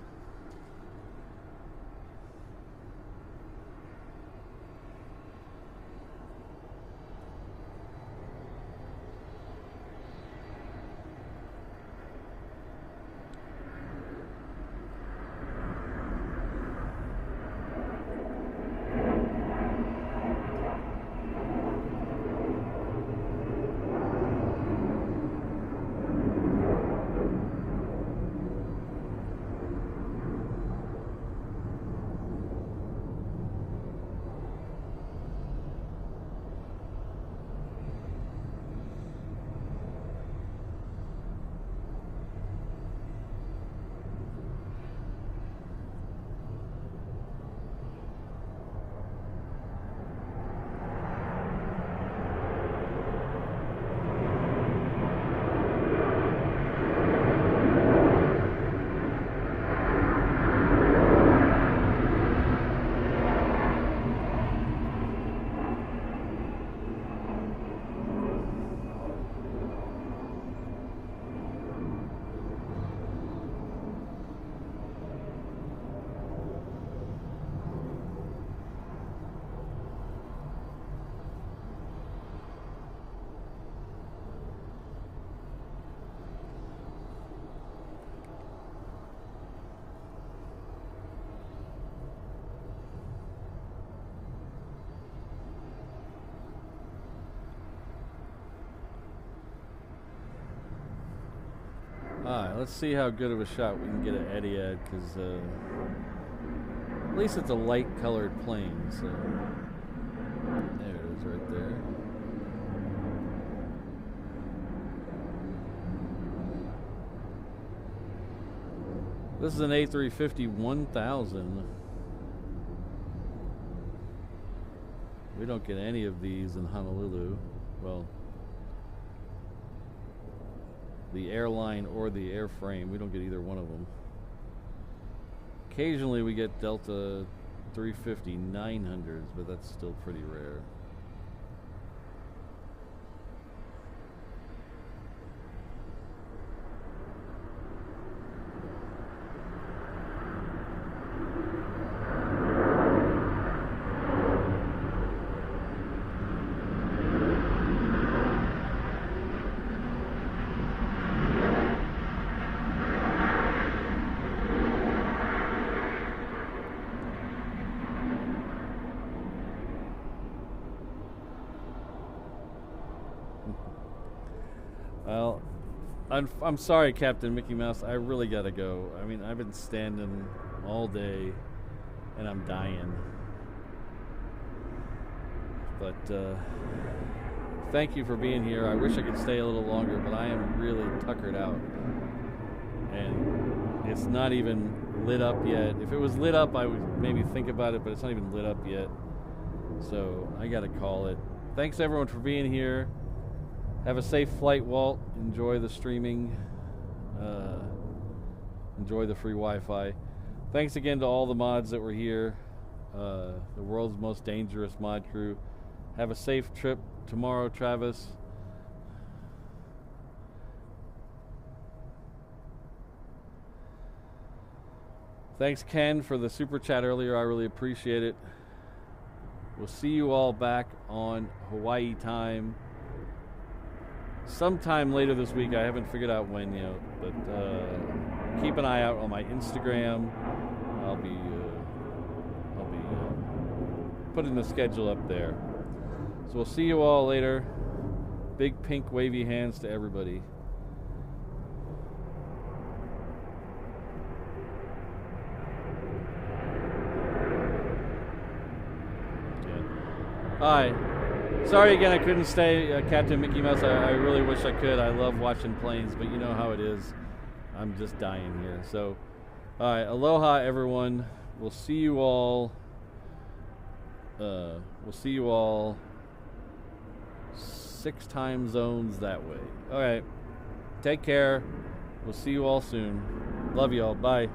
Alright, let's see how good of a shot we can get at Etihad, because at least it's a light colored plane, so there it is right there. This is an A350 1000. We don't get any of these in Honolulu. Well, the airline or the airframe, we don't get either one of them. Occasionally we get Delta 350 900s, but that's still pretty rare. Well, I'm sorry, Captain Mickey Mouse. I really gotta go. I mean, I've been standing all day, and I'm dying. But thank you for being here. I wish I could stay a little longer, but I am really tuckered out, and it's not even lit up yet. If it was lit up, I would maybe think about it, but it's not even lit up yet. So I gotta call it. Thanks everyone for being here. Have a safe flight, Walt. Enjoy the streaming. Enjoy the free Wi-Fi. Thanks again to all the mods that were here. the world's most dangerous mod crew. Have a safe trip tomorrow, Travis. Thanks, Ken, for the super chat earlier. I really appreciate it. We'll see you all back on Hawaii time sometime later this week. I haven't figured out when yet, but keep an eye out on my Instagram. I'll be putting the schedule up there. So we'll see you all later. Big pink wavy hands to everybody. Hi. Sorry again I couldn't stay Captain Mickey Mouse. I really wish I could. I love watching planes, but you know how it is. I'm just dying here. So, alright, aloha everyone. We'll see you all. We'll see you all 6 time zones that way. Alright. Take care. We'll see you all soon. Love you all. Bye.